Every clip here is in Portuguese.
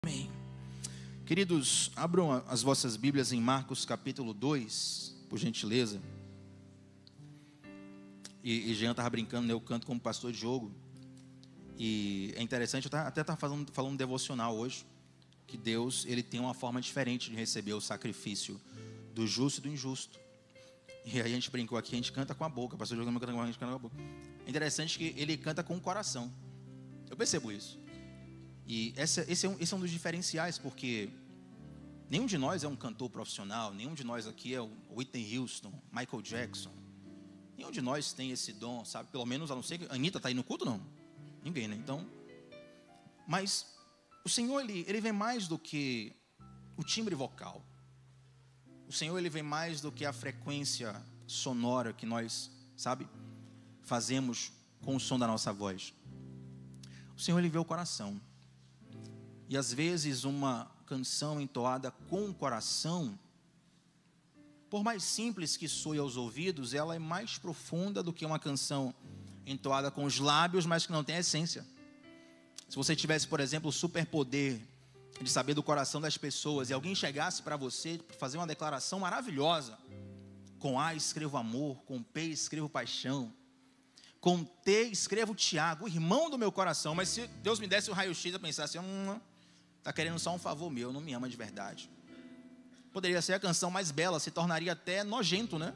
Amém. Queridos, abram as vossas Bíblias em Marcos capítulo 2, por gentileza. E Jean estava brincando, né? Eu canto como pastor Diogo. E é interessante, eu até estava falando um devocional hoje, que Deus, Ele tem uma forma diferente de receber o sacrifício do justo e do injusto. E aí a gente brincou aqui, a gente canta com a boca, o pastor Diogo canta com a gente canta com a boca. É interessante que Ele canta com o coração. Eu percebo isso. E esse é um dos diferenciais, porque nenhum de nós é um cantor profissional, nenhum de nós aqui é o Whitney Houston, Michael Jackson. Nenhum de nós tem esse dom, sabe? Pelo menos, a não ser que a Anitta está aí no culto, não? Ninguém, né? Então, mas o Senhor, ele vem mais do que o timbre vocal. O Senhor, ele vem mais do que a frequência sonora que nós, sabe, fazemos com o som da nossa voz. O Senhor, ele vê o coração. E às vezes uma canção entoada com o coração, por mais simples que soe aos ouvidos, ela é mais profunda do que uma canção entoada com os lábios, mas que não tem essência. Se você tivesse, por exemplo, o superpoder de saber do coração das pessoas, e alguém chegasse para você fazer uma declaração maravilhosa, com A escrevo amor, com P escrevo paixão, com T escrevo Tiago, o irmão do meu coração, mas se Deus me desse o raio-x, eu pensasse, está querendo só um favor meu, não me ama de verdade. Poderia ser a canção mais bela, se tornaria até nojento, né?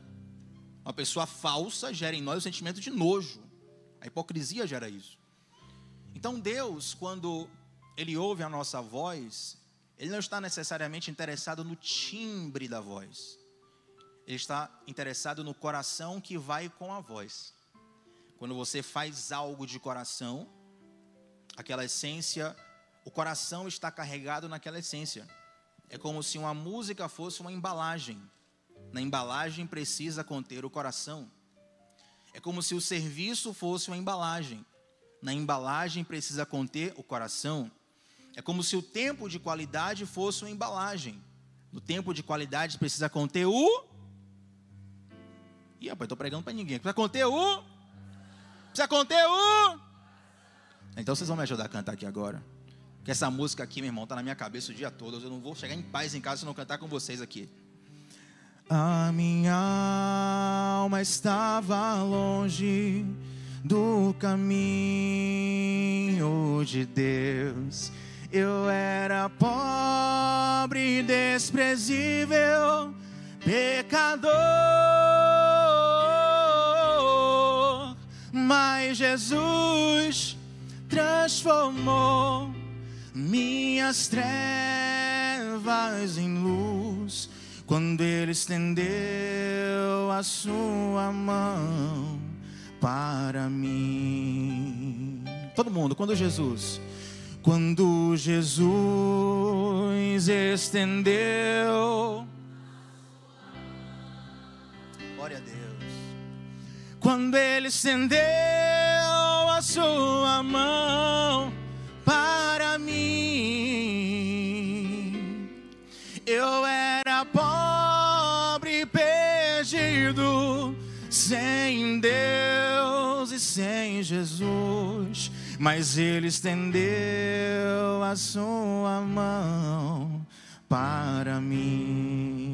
Uma pessoa falsa gera em nós o sentimento de nojo. A hipocrisia gera isso. Então Deus, quando Ele ouve a nossa voz, Ele não está necessariamente interessado no timbre da voz. Ele está interessado no coração que vai com a voz. Quando você faz algo de coração, aquela essência, o coração está carregado naquela essência. É como se uma música fosse uma embalagem. Na embalagem precisa conter o coração. É como se o serviço fosse uma embalagem. Na embalagem precisa conter o coração. É como se o tempo de qualidade fosse uma embalagem. No tempo de qualidade precisa conter o... Ih, rapaz, estou pregando para ninguém. Precisa conter o... Precisa conter o... Então vocês vão me ajudar a cantar aqui agora. Porque essa música aqui, meu irmão, está na minha cabeça o dia todo. Eu não vou chegar em paz em casa se não cantar com vocês aqui. A minha alma estava longe do caminho de Deus. Eu era pobre, desprezível, pecador. Mas Jesus transformou minhas trevas em luz, quando Ele estendeu a sua mão para mim. Todo mundo, quando Jesus estendeu, glória a Deus. Quando Ele estendeu a sua mão para mim, eu era pobre, perdido, sem Deus e sem Jesus, mas Ele estendeu a sua mão para mim.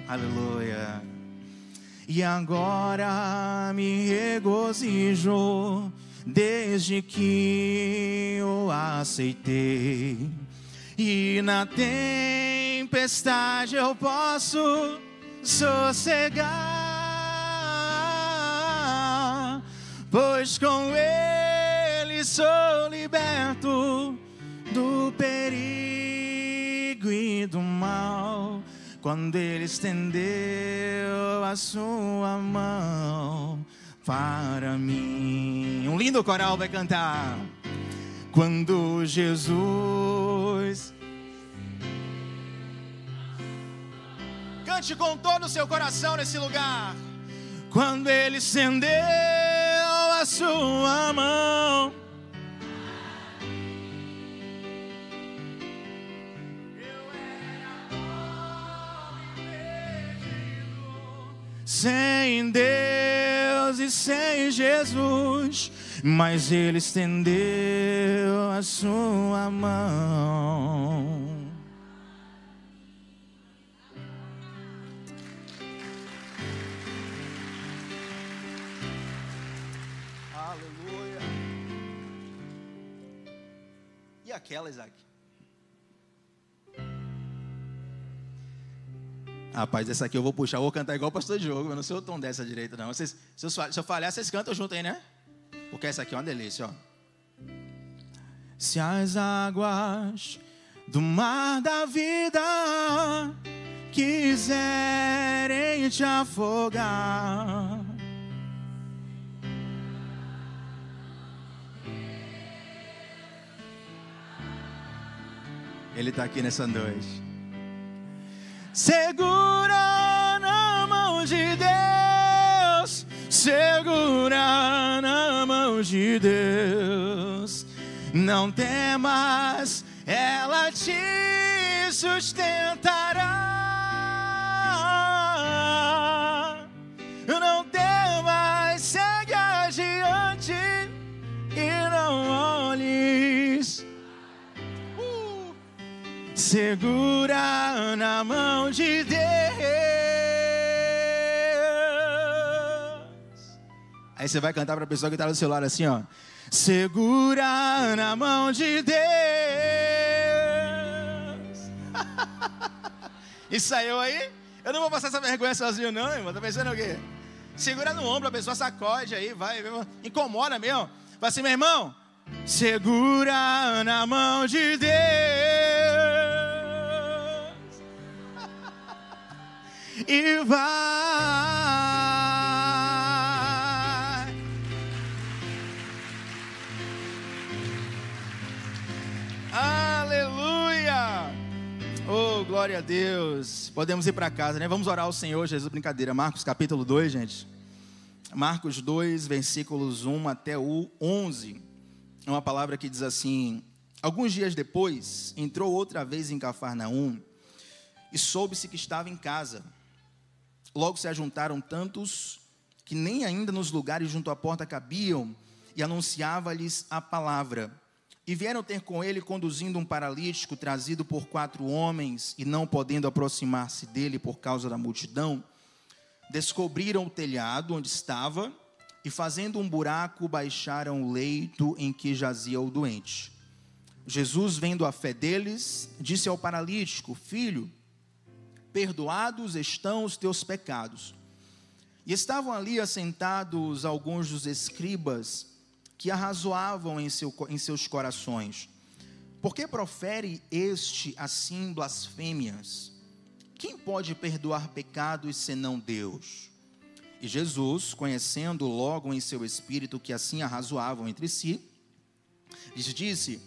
Aleluia. E agora me regozijo desde que eu aceitei. E na tempestade eu posso sossegar, pois com Ele sou liberto do perigo e do mal. Quando Ele estendeu a sua mão para mim. Um lindo coral vai cantar. Quando Jesus... Cante com todo o seu coração nesse lugar. Quando Ele estendeu a sua mão, eu era pobre, perdido, sem Deus e sem Jesus, mas Ele estendeu a sua mão. Aleluia. E aquela, Isaac? Rapaz, essa aqui eu vou puxar, eu vou cantar igual o pastor Diogo, eu não sei o tom dessa direita não. Se eu falhar, vocês cantam junto aí, né? Porque essa aqui é uma delícia, ó. Se as águas do mar da vida quiserem te afogar, Ele está aqui nessa noite. Segura na mão de Deus, segura na mão de Deus. Não temas, ela te sustentará. Não temas, segue adiante e não olhes. Segura na mão de Deus. Aí você vai cantar para a pessoa que está no celular assim, ó. Segura na mão de Deus. E saiu aí? Eu não vou passar essa vergonha sozinho não, irmão. Tá pensando o quê? Segura no ombro, a pessoa sacode aí, vai, incomoda mesmo. Fala assim, meu irmão, segura na mão de Deus. E vai. Aleluia. Oh, glória a Deus. Podemos ir para casa, né? Vamos orar ao Senhor Jesus. Brincadeira. Marcos capítulo 2, gente. Marcos 2, versículos 1 até o 11. É uma palavra que diz assim: alguns dias depois, entrou outra vez em Cafarnaum e soube-se que estava em casa. Logo se ajuntaram tantos que nem ainda nos lugares junto à porta cabiam, e anunciava-lhes a palavra. E vieram ter com ele, conduzindo um paralítico, trazido por 4 homens, e não podendo aproximar-se dele por causa da multidão, descobriram o telhado onde estava, e fazendo um buraco, baixaram o leito em que jazia o doente. Jesus, vendo a fé deles, disse ao paralítico: filho, perdoados estão os teus pecados. E estavam ali assentados alguns dos escribas, que arrazoavam em seus corações: por que profere este assim blasfêmias? Quem pode perdoar pecados senão Deus? E Jesus, conhecendo logo em seu espírito que assim arrazoavam entre si, lhes disse: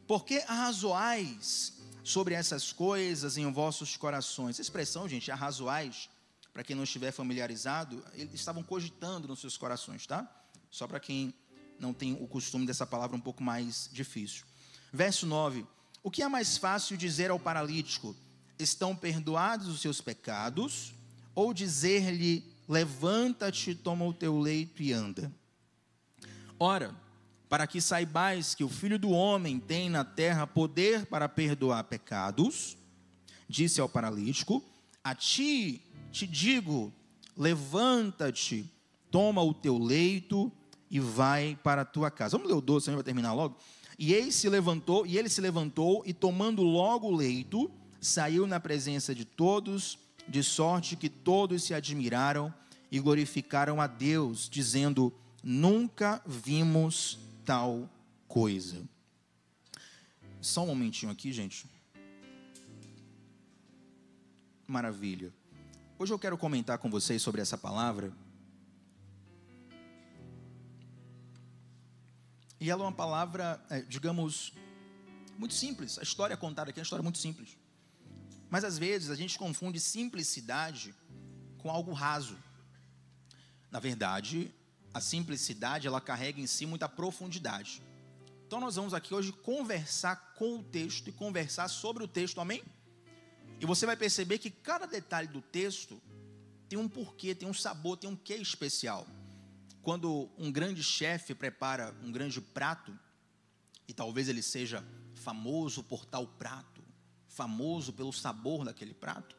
por que arrazoais sobre essas coisas em vossos corações? Essa expressão, gente, arrazoais, para quem não estiver familiarizado, eles estavam cogitando nos seus corações, tá? Só para quem não tem o costume dessa palavra um pouco mais difícil. Verso 9: o que é mais fácil dizer ao paralítico: estão perdoados os seus pecados? Ou dizer-lhe: levanta-te, toma o teu leito e anda? Ora, para que saibais que o Filho do Homem tem na terra poder para perdoar pecados, disse ao paralítico: a ti te digo, levanta-te, toma o teu leito e vai para a tua casa. Vamos ler o 12, vai terminar logo. E ele se levantou e tomando logo o leito, saiu na presença de todos, de sorte que todos se admiraram e glorificaram a Deus, dizendo: nunca vimos tal coisa. Só um momentinho aqui, gente. Maravilha. Hoje eu quero comentar com vocês sobre essa palavra. E ela é uma palavra, digamos, muito simples. A história contada aqui é uma história muito simples. Mas às vezes a gente confunde simplicidade com algo raso. Na verdade, a simplicidade, ela carrega em si muita profundidade. Então nós vamos aqui hoje conversar com o texto e conversar sobre o texto, amém? E você vai perceber que cada detalhe do texto tem um porquê, tem um sabor, tem um quê especial. Quando um grande chefe prepara um grande prato, e talvez ele seja famoso por tal prato, famoso pelo sabor daquele prato.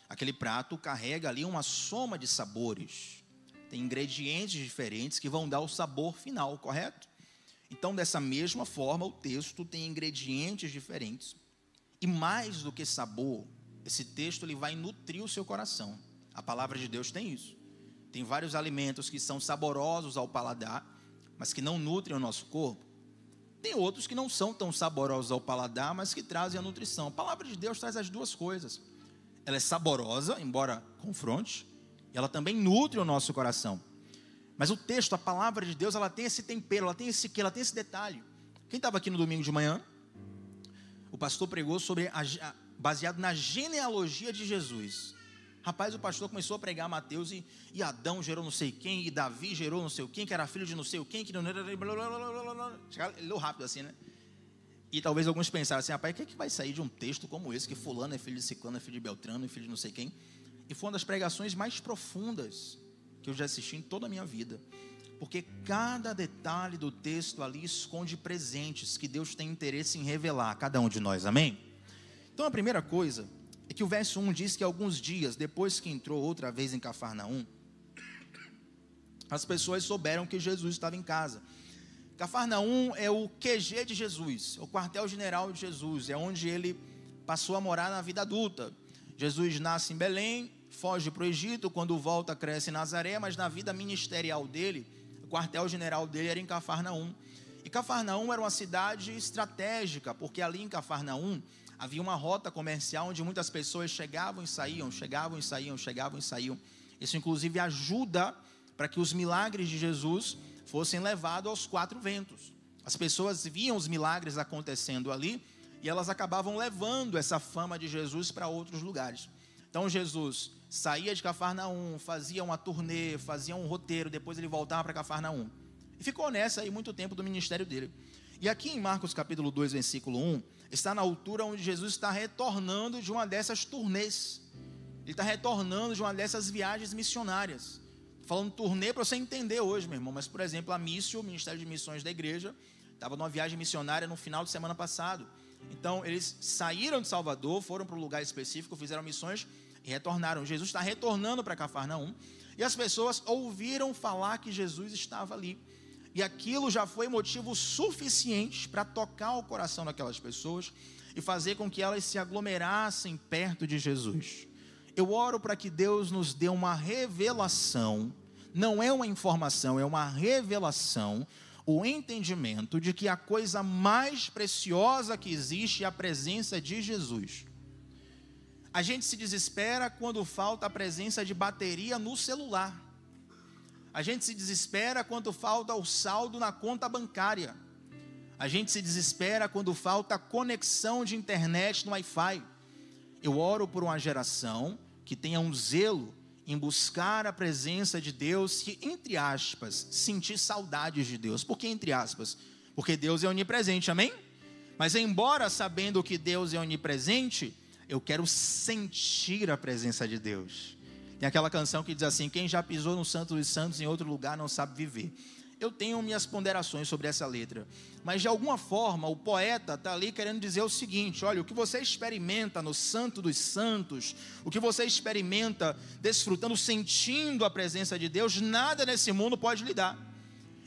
Aquele prato carrega ali uma soma de sabores, tem ingredientes diferentes que vão dar o sabor final, correto? Então, dessa mesma forma, o texto tem ingredientes diferentes, e mais do que sabor, esse texto ele vai nutrir o seu coração. A palavra de Deus tem isso. Tem vários alimentos que são saborosos ao paladar, mas que não nutrem o nosso corpo. Tem outros que não são tão saborosos ao paladar, mas que trazem a nutrição. A palavra de Deus traz as duas coisas. Ela é saborosa, embora confronte, e ela também nutre o nosso coração. Mas o texto, a palavra de Deus, ela tem esse tempero, ela tem esse quê, ela tem esse detalhe. Quem estava aqui no domingo de manhã, o pastor pregou sobre baseado na genealogia de Jesus. Rapaz, o pastor começou a pregar Mateus e Adão gerou não sei quem, e Davi gerou não sei quem, que era filho de não sei quem, que não era... Ele leu rápido assim, né? E talvez alguns pensaram assim, rapaz, o que é que vai sair de um texto como esse, que fulano é filho de ciclano, é filho de beltrano, é filho de não sei quem? E foi uma das pregações mais profundas que eu já assisti em toda a minha vida. Porque cada detalhe do texto ali esconde presentes que Deus tem interesse em revelar a cada um de nós, amém? Então a primeira coisa é que o verso 1 diz que alguns dias depois que entrou outra vez em Cafarnaum, as pessoas souberam que Jesus estava em casa. Cafarnaum é o QG de Jesus, o quartel-general de Jesus, é onde ele passou a morar na vida adulta. Jesus nasce em Belém, foge para o Egito, quando volta cresce em Nazaré, mas na vida ministerial dele, o quartel-general dele era em Cafarnaum. E Cafarnaum era uma cidade estratégica, porque ali em Cafarnaum havia uma rota comercial onde muitas pessoas chegavam e saíam, chegavam e saíam, chegavam e saíam. Isso inclusive ajuda para que os milagres de Jesus fossem levados aos quatro ventos. As pessoas viam os milagres acontecendo ali e elas acabavam levando essa fama de Jesus para outros lugares. Então Jesus saía de Cafarnaum, fazia uma turnê, fazia um roteiro, depois ele voltava para Cafarnaum. E ficou nessa aí muito tempo do ministério dele. E aqui em Marcos capítulo 2, versículo 1, está na altura onde Jesus está retornando de uma dessas turnês. Ele está retornando de uma dessas viagens missionárias. Falando turnê para você entender hoje, meu irmão. Mas, por exemplo, a Mício, o Ministério de Missões da Igreja, estava numa viagem missionária no final de semana passado. Então, eles saíram de Salvador, foram para um lugar específico, fizeram missões e retornaram. Jesus está retornando para Cafarnaum. E as pessoas ouviram falar que Jesus estava ali. E aquilo já foi motivo suficiente para tocar o coração daquelas pessoas e fazer com que elas se aglomerassem perto de Jesus. Eu oro para que Deus nos dê uma revelação, não é uma informação, é uma revelação, o entendimento de que a coisa mais preciosa que existe é a presença de Jesus. A gente se desespera quando falta a presença de bateria no celular. A gente se desespera quando falta o saldo na conta bancária. A gente se desespera quando falta a conexão de internet no Wi-Fi. Eu oro por uma geração que tenha um zelo em buscar a presença de Deus, que, entre aspas, sentir saudades de Deus. Por que entre aspas? Porque Deus é onipresente, amém? Mas embora sabendo que Deus é onipresente, eu quero sentir a presença de Deus. Tem aquela canção que diz assim, quem já pisou no Santo dos Santos em outro lugar não sabe viver. Eu tenho minhas ponderações sobre essa letra, mas de alguma forma o poeta está ali querendo dizer o seguinte, olha, o que você experimenta no Santo dos Santos, o que você experimenta desfrutando, sentindo a presença de Deus, nada nesse mundo pode lhe dar.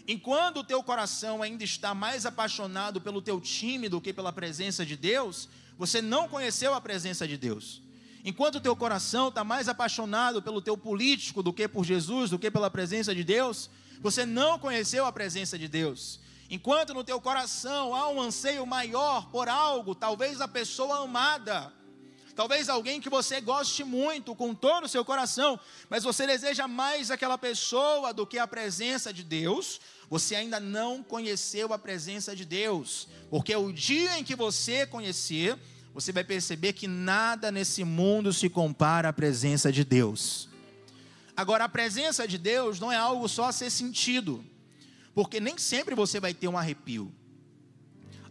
Enquanto o teu coração ainda está mais apaixonado pelo teu time do que pela presença de Deus, você não conheceu a presença de Deus. Enquanto o teu coração está mais apaixonado pelo teu político do que por Jesus, do que pela presença de Deus, você não conheceu a presença de Deus. Enquanto no teu coração há um anseio maior por algo, talvez a pessoa amada, talvez alguém que você goste muito com todo o seu coração, mas você deseja mais aquela pessoa do que a presença de Deus, você ainda não conheceu a presença de Deus, porque o dia em que você conhecer, você vai perceber que nada nesse mundo se compara à presença de Deus. Agora, a presença de Deus não é algo só a ser sentido, porque nem sempre você vai ter um arrepio.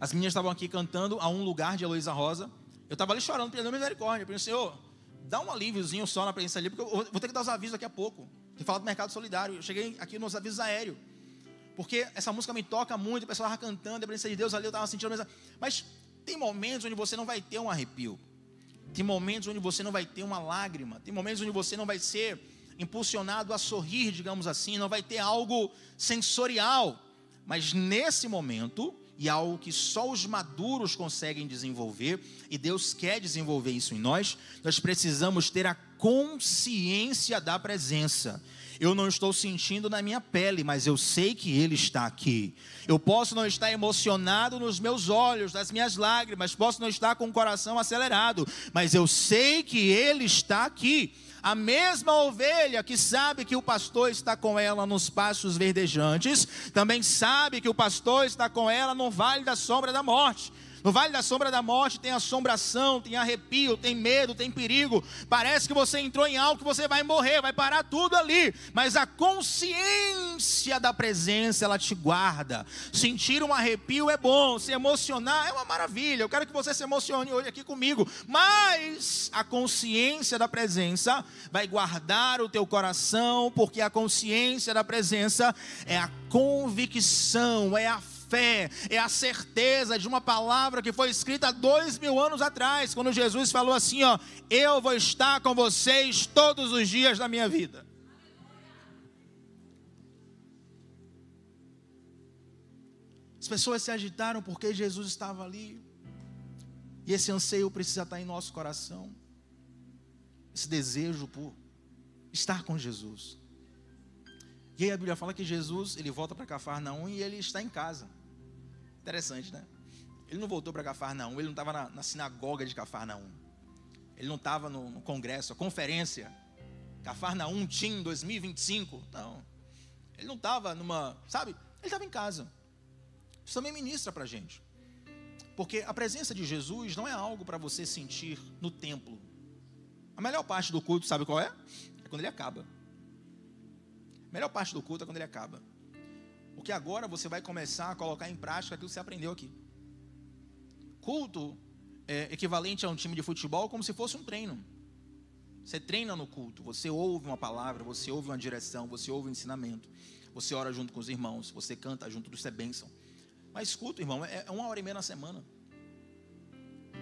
As meninas estavam aqui cantando A Um Lugar, de Heloísa Rosa. Eu estava ali chorando, pedindo misericórdia. Eu pensei, Senhor, dá um alíviozinho só na presença ali, porque eu vou ter que dar os avisos daqui a pouco. Tem falado do mercado solidário. Eu cheguei aqui nos avisos aéreos. porque essa música me toca muito, o pessoal estava cantando, a presença de Deus ali, eu estava sentindo a presença. Mas tem momentos onde você não vai ter um arrepio, tem momentos onde você não vai ter uma lágrima, tem momentos onde você não vai ser impulsionado a sorrir, digamos assim, não vai ter algo sensorial, mas nesse momento, e algo que só os maduros conseguem desenvolver, e Deus quer desenvolver isso em nós, nós precisamos ter a consciência da presença. Eu não estou sentindo na minha pele, mas eu sei que Ele está aqui. Eu posso não estar emocionado nos meus olhos, nas minhas lágrimas, posso não estar com o coração acelerado, mas eu sei que Ele está aqui. A mesma ovelha que sabe que o pastor está com ela nos pastos verdejantes, também sabe que o pastor está com ela no vale da sombra da morte. No vale da sombra da morte tem assombração, tem arrepio, tem medo, tem perigo. Parece que você entrou em algo que você vai morrer, vai parar tudo ali. Mas a consciência da presença, ela te guarda. Sentir um arrepio é bom, se emocionar é uma maravilha. Eu quero que você se emocione hoje aqui comigo. Mas a consciência da presença vai guardar o teu coração, porque a consciência da presença é a convicção, é a fé, é a certeza de uma palavra que foi escrita há 2000 anos atrás, quando Jesus falou assim, ó: eu vou estar com vocês todos os dias da minha vida. As pessoas se agitaram porque Jesus estava ali, e esse anseio precisa estar em nosso coração, esse desejo por estar com Jesus. E aí a Bíblia fala que Jesus, ele volta para Cafarnaum e ele está em casa. Interessante, né? Ele não voltou para Cafarnaum, ele não estava na sinagoga de Cafarnaum, ele não estava no congresso, a conferência Cafarnaum Team 2025, não. Ele não estava sabe? Ele estava em casa. Isso também ministra para a gente, porque a presença de Jesus não é algo para você sentir no templo. A melhor parte do culto, sabe qual é? É quando ele acaba. A melhor parte do culto é quando ele acaba. Porque agora você vai começar a colocar em prática aquilo que você aprendeu aqui. Culto é equivalente a um time de futebol, como se fosse um treino. Você treina no culto, você ouve uma palavra, você ouve uma direção, você ouve um ensinamento, você ora junto com os irmãos, você canta junto, isso é bênção. Mas culto, irmão, é 1h30 na semana.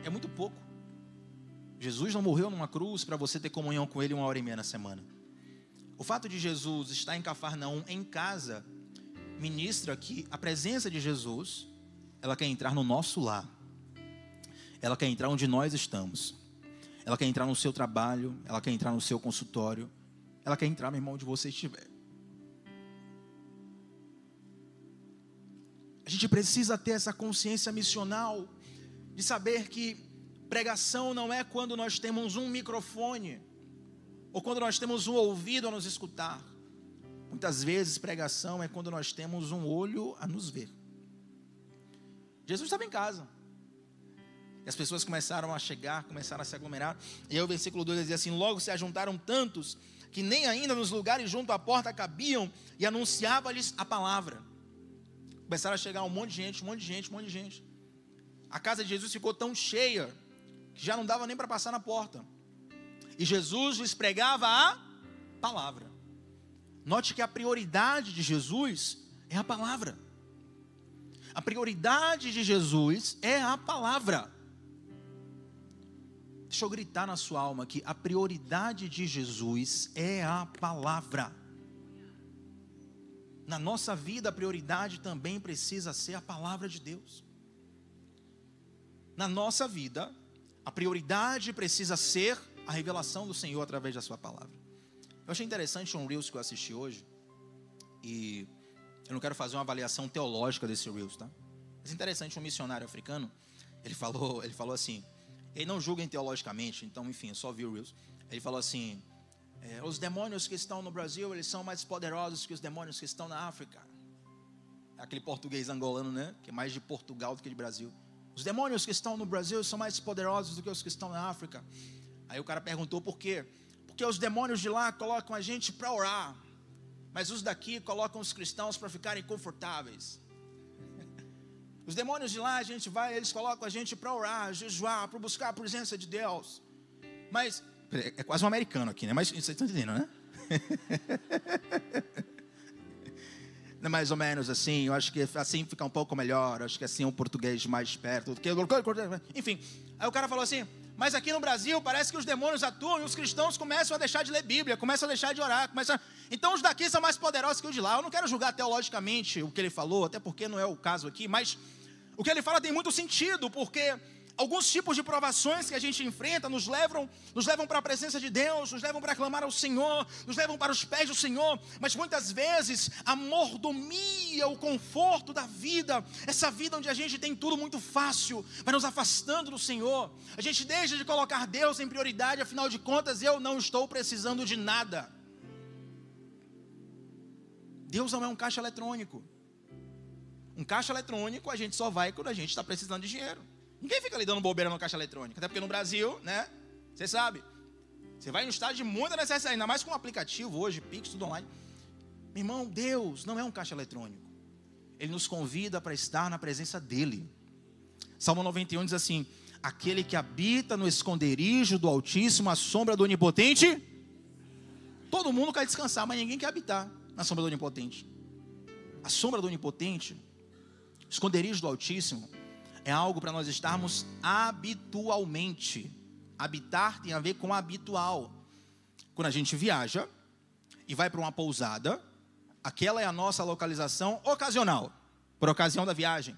É muito pouco. Jesus não morreu numa cruz para você ter comunhão com Ele 1h30 na semana. O fato de Jesus estar em Cafarnaum, em casa, ministra que a presença de Jesus, ela quer entrar no nosso lar. Ela quer entrar onde nós estamos. Ela quer entrar no seu trabalho, ela quer entrar no seu consultório. Ela quer entrar, meu irmão, onde você estiver. A gente precisa ter essa consciência missional, de saber que pregação não é quando nós temos um microfone, ou quando nós temos um ouvido a nos escutar. Muitas vezes pregação é quando nós temos um olho a nos ver. Jesus estava em casa. E as pessoas começaram a chegar, começaram a se aglomerar. E aí o versículo 2 dizia assim: logo se ajuntaram tantos, que nem ainda nos lugares junto à porta cabiam, e anunciava-lhes a palavra. Começaram a chegar um monte de gente, um monte de gente, um monte de gente. A casa de Jesus ficou tão cheia, que já não dava nem para passar na porta. E Jesus lhes pregava a palavra. Note que a prioridade de Jesus é a palavra. A prioridade de Jesus é a palavra. Deixa eu gritar na sua alma que a prioridade de Jesus é a palavra. Na nossa vida a prioridade também precisa ser a palavra de Deus. Na nossa vida a prioridade precisa ser a revelação do Senhor através da sua palavra. Eu achei interessante um Reels que eu assisti hoje, e eu não quero fazer uma avaliação teológica desse Reels, tá? Mas interessante, um missionário africano, ele falou assim, ele não julga teologicamente, então enfim, eu só vi o Reels. Ele falou assim: os demônios que estão no Brasil, eles são mais poderosos que os demônios que estão na África. Aquele português angolano, né? Que é mais de Portugal do que de Brasil. Os demônios que estão no Brasil são mais poderosos do que os que estão na África. Aí o cara perguntou por quê? Porque os demônios de lá colocam a gente para orar, mas os daqui colocam os cristãos para ficarem confortáveis. Os demônios de lá a gente vai, eles colocam a gente para orar, jejuar, para buscar a presença de Deus. Mas é quase um americano aqui, né? Mas vocês estão entendendo, né? Não é mais ou menos assim, eu acho que assim fica um pouco melhor, acho que assim é um português mais perto. Enfim, aí o cara falou assim, mas aqui no Brasil parece que os demônios atuam e os cristãos começam a deixar de ler Bíblia, começam a deixar de orar, então os daqui são mais poderosos que os de lá. Eu não quero julgar teologicamente o que ele falou, até porque não é o caso aqui, mas o que ele fala tem muito sentido, porque alguns tipos de provações que a gente enfrenta nos levam para a presença de Deus, nos levam para clamar ao Senhor, nos levam para os pés do Senhor, mas muitas vezes a mordomia, o conforto da vida, essa vida onde a gente tem tudo muito fácil, vai nos afastando do Senhor. A gente deixa de colocar Deus em prioridade, afinal de contas eu não estou precisando de nada. Deus não é um caixa eletrônico. Um caixa eletrônico a gente só vai quando a gente está precisando de dinheiro. Ninguém fica ali dando bobeira no caixa eletrônico. Até porque no Brasil, né? Você sabe. Você vai no estado de muita necessidade. Ainda mais com um aplicativo hoje, Pix, tudo online. Meu irmão, Deus não é um caixa eletrônico. Ele nos convida para estar na presença dEle. Salmo 91 diz assim: aquele que habita no esconderijo do Altíssimo, à sombra do Onipotente. Todo mundo quer descansar, mas ninguém quer habitar na sombra do Onipotente. A sombra do Onipotente, esconderijo do Altíssimo, é algo para nós estarmos habitualmente. Habitar tem a ver com habitual. Quando a gente viaja e vai para uma pousada, aquela é a nossa localização ocasional, por ocasião da viagem.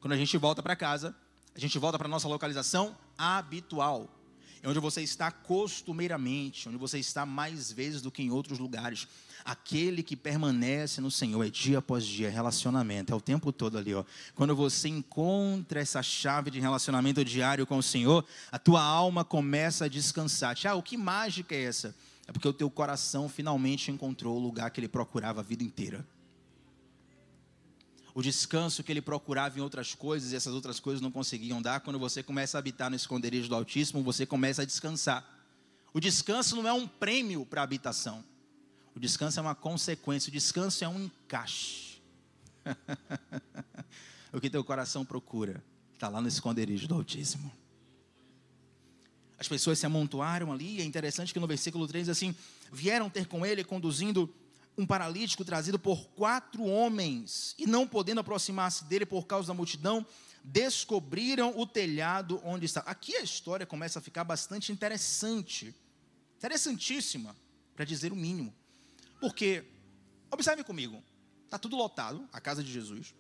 Quando a gente volta para casa, a gente volta para a nossa localização habitual. É onde você está costumeiramente, onde você está mais vezes do que em outros lugares. Aquele que permanece no Senhor é dia após dia, relacionamento, é o tempo todo ali, ó. Quando você encontra essa chave de relacionamento diário com o Senhor, a tua alma começa a descansar. Tiago, que mágica é essa? É porque o teu coração finalmente encontrou o lugar que ele procurava a vida inteira. O descanso que ele procurava em outras coisas, e essas outras coisas não conseguiam dar, quando você começa a habitar no esconderijo do Altíssimo, você começa a descansar. O descanso não é um prêmio para a habitação. O descanso é uma consequência, o descanso é um encaixe. O que teu coração procura está lá no esconderijo do Altíssimo. As pessoas se amontoaram ali, e é interessante que no versículo 3 diz assim: vieram ter com ele conduzindo um paralítico trazido por 4 homens, e não podendo aproximar-se dele por causa da multidão, descobriram o telhado onde estava. Aqui a história começa a ficar bastante interessante, interessantíssima, para dizer o mínimo. Porque, observe comigo, está tudo lotado, a casa de Jesus,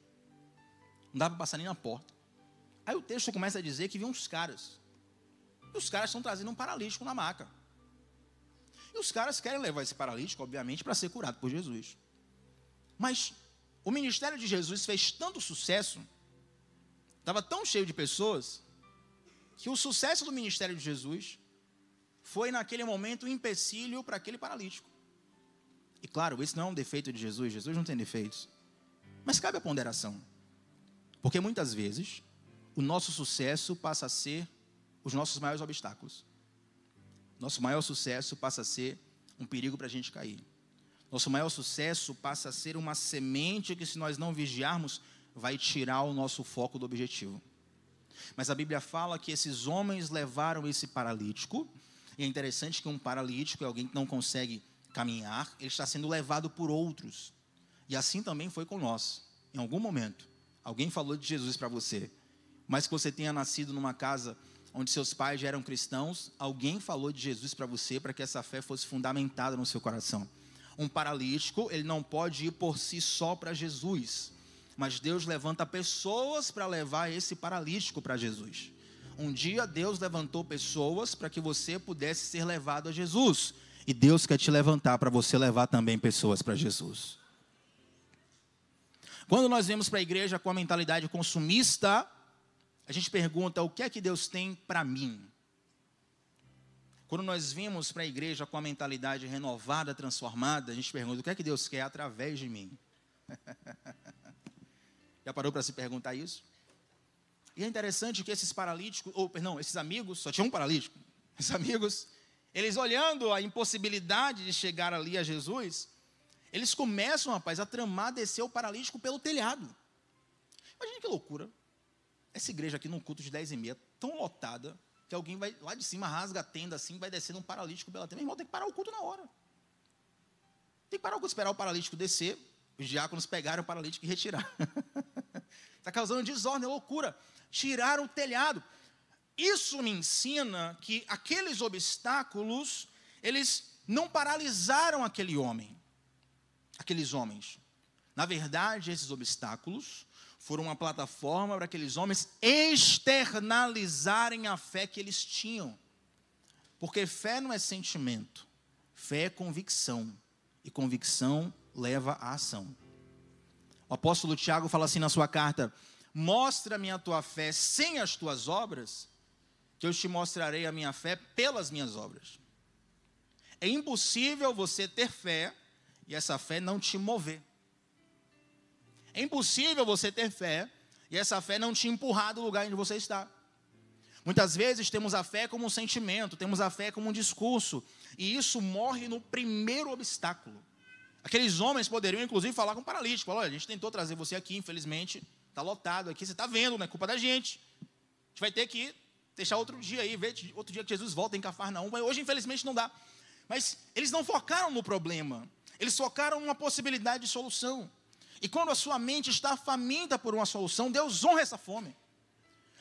não dá para passar nem na porta. Aí o texto começa a dizer que viu uns caras, e os caras estão trazendo um paralítico na maca. E os caras querem levar esse paralítico, obviamente, para ser curado por Jesus. Mas o ministério de Jesus fez tanto sucesso, estava tão cheio de pessoas, que o sucesso do ministério de Jesus foi naquele momento um empecilho para aquele paralítico. E claro, isso não é um defeito de Jesus, Jesus não tem defeitos. Mas cabe a ponderação. Porque muitas vezes o nosso sucesso passa a ser os nossos maiores obstáculos. Nosso maior sucesso passa a ser um perigo para a gente cair. Nosso maior sucesso passa a ser uma semente que, se nós não vigiarmos, vai tirar o nosso foco do objetivo. Mas a Bíblia fala que esses homens levaram esse paralítico. E é interessante que um paralítico é alguém que não consegue caminhar, ele está sendo levado por outros. E assim também foi com nós. Em algum momento, alguém falou de Jesus para você, mas que você tenha nascido numa casa onde seus pais já eram cristãos, alguém falou de Jesus para você, para que essa fé fosse fundamentada no seu coração. Um paralítico, ele não pode ir por si só para Jesus, mas Deus levanta pessoas para levar esse paralítico para Jesus. Um dia Deus levantou pessoas para que você pudesse ser levado a Jesus, e Deus quer te levantar para você levar também pessoas para Jesus. Quando nós vemos para a igreja com a mentalidade consumista, a gente pergunta: o que é que Deus tem para mim? Quando nós vimos para a igreja com a mentalidade renovada, transformada, a gente pergunta: o que é que Deus quer através de mim? Já parou para se perguntar isso? E é interessante que esses paralíticos, esses amigos, só tinha um paralítico. Esses amigos, eles olhando a impossibilidade de chegar ali a Jesus, eles começam, rapaz, a tramar descer o paralítico pelo telhado. Imagina que loucura. Essa igreja aqui num culto de 10h30, tão lotada, que alguém vai lá de cima, rasga a tenda assim, vai descendo um paralítico pela tenda. Meu irmão, tem que parar o culto na hora. Tem que parar o culto, esperar o paralítico descer, Os diáconos pegaram o paralítico e retiraram. Está causando desordem, loucura. Tiraram o telhado. Isso me ensina que aqueles obstáculos, eles não paralisaram aquele homem, aqueles homens. Na verdade, esses obstáculos foram uma plataforma para aqueles homens externalizarem a fé que eles tinham. Porque fé não é sentimento, fé é convicção. E convicção leva à ação. O apóstolo Tiago fala assim na sua carta: mostra-me a tua fé sem as tuas obras, que eu te mostrarei a minha fé pelas minhas obras. É impossível você ter fé e essa fé não te mover. É impossível você ter fé e essa fé não te empurrar do lugar onde você está. Muitas vezes temos a fé como um sentimento, temos a fé como um discurso, e isso morre no primeiro obstáculo. Aqueles homens poderiam, inclusive, falar com o paralítico: falar, olha, a gente tentou trazer você aqui, infelizmente, está lotado aqui, você está vendo, não é culpa da gente. A gente vai ter que deixar outro dia aí, ver outro dia que Jesus volta em Cafarnaum, mas hoje, infelizmente, não dá. Mas eles não focaram no problema, eles focaram numa possibilidade de solução. E quando a sua mente está faminta por uma solução, Deus honra essa fome.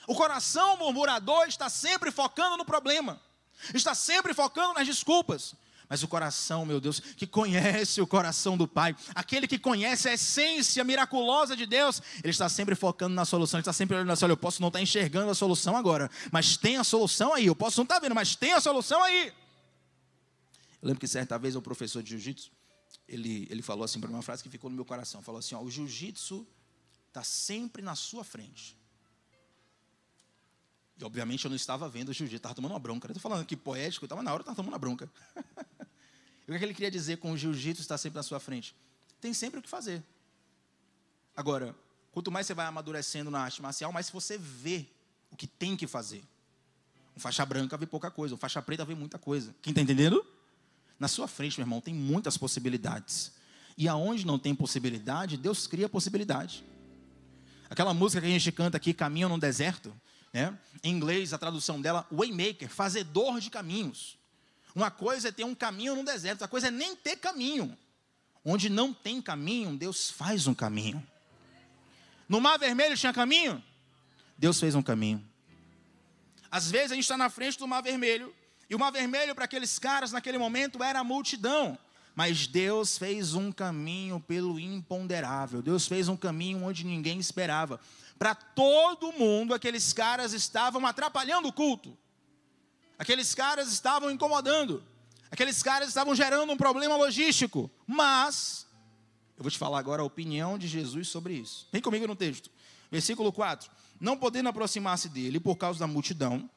O coração murmurador está sempre focando no problema, está sempre focando nas desculpas. Mas o coração, meu Deus, que conhece o coração do Pai, aquele que conhece a essência miraculosa de Deus, ele está sempre focando na solução, ele está sempre olhando assim: olha, eu posso não estar enxergando a solução agora, mas tem a solução aí. Eu posso não estar vendo, mas tem a solução aí. Eu lembro que certa vez o professor de jiu-jitsu, ele falou assim para mim, uma frase que ficou no meu coração. Falou assim: ó, o jiu-jitsu está sempre na sua frente. E obviamente eu não estava vendo o jiu-jitsu, estava tomando uma bronca. Eu estou falando aqui poético, mas na hora eu estava tomando uma bronca. E o que ele queria dizer com o jiu-jitsu está sempre na sua frente? Tem sempre o que fazer. Agora, quanto mais você vai amadurecendo na arte marcial, mais você vê o que tem que fazer. Um faixa branca vê pouca coisa, um faixa preta vê muita coisa. Quem está entendendo? Na sua frente, meu irmão, tem muitas possibilidades. E aonde não tem possibilidade, Deus cria possibilidade. Aquela música que a gente canta aqui, Caminho no Deserto, né? Em inglês, a tradução dela, Waymaker, fazedor de caminhos. Uma coisa é ter um caminho no deserto, outra coisa é nem ter caminho. Onde não tem caminho, Deus faz um caminho. No Mar Vermelho tinha caminho? Deus fez um caminho. Às vezes a gente está na frente do Mar Vermelho, e o Mar Vermelho para aqueles caras naquele momento era a multidão. Mas Deus fez um caminho pelo imponderável. Deus fez um caminho onde ninguém esperava. Para todo mundo, aqueles caras estavam atrapalhando o culto. Aqueles caras estavam incomodando. Aqueles caras estavam gerando um problema logístico. Mas, eu vou te falar agora a opinião de Jesus sobre isso. Vem comigo no texto. Versículo 4. Não podendo aproximar-se dele por causa da multidão,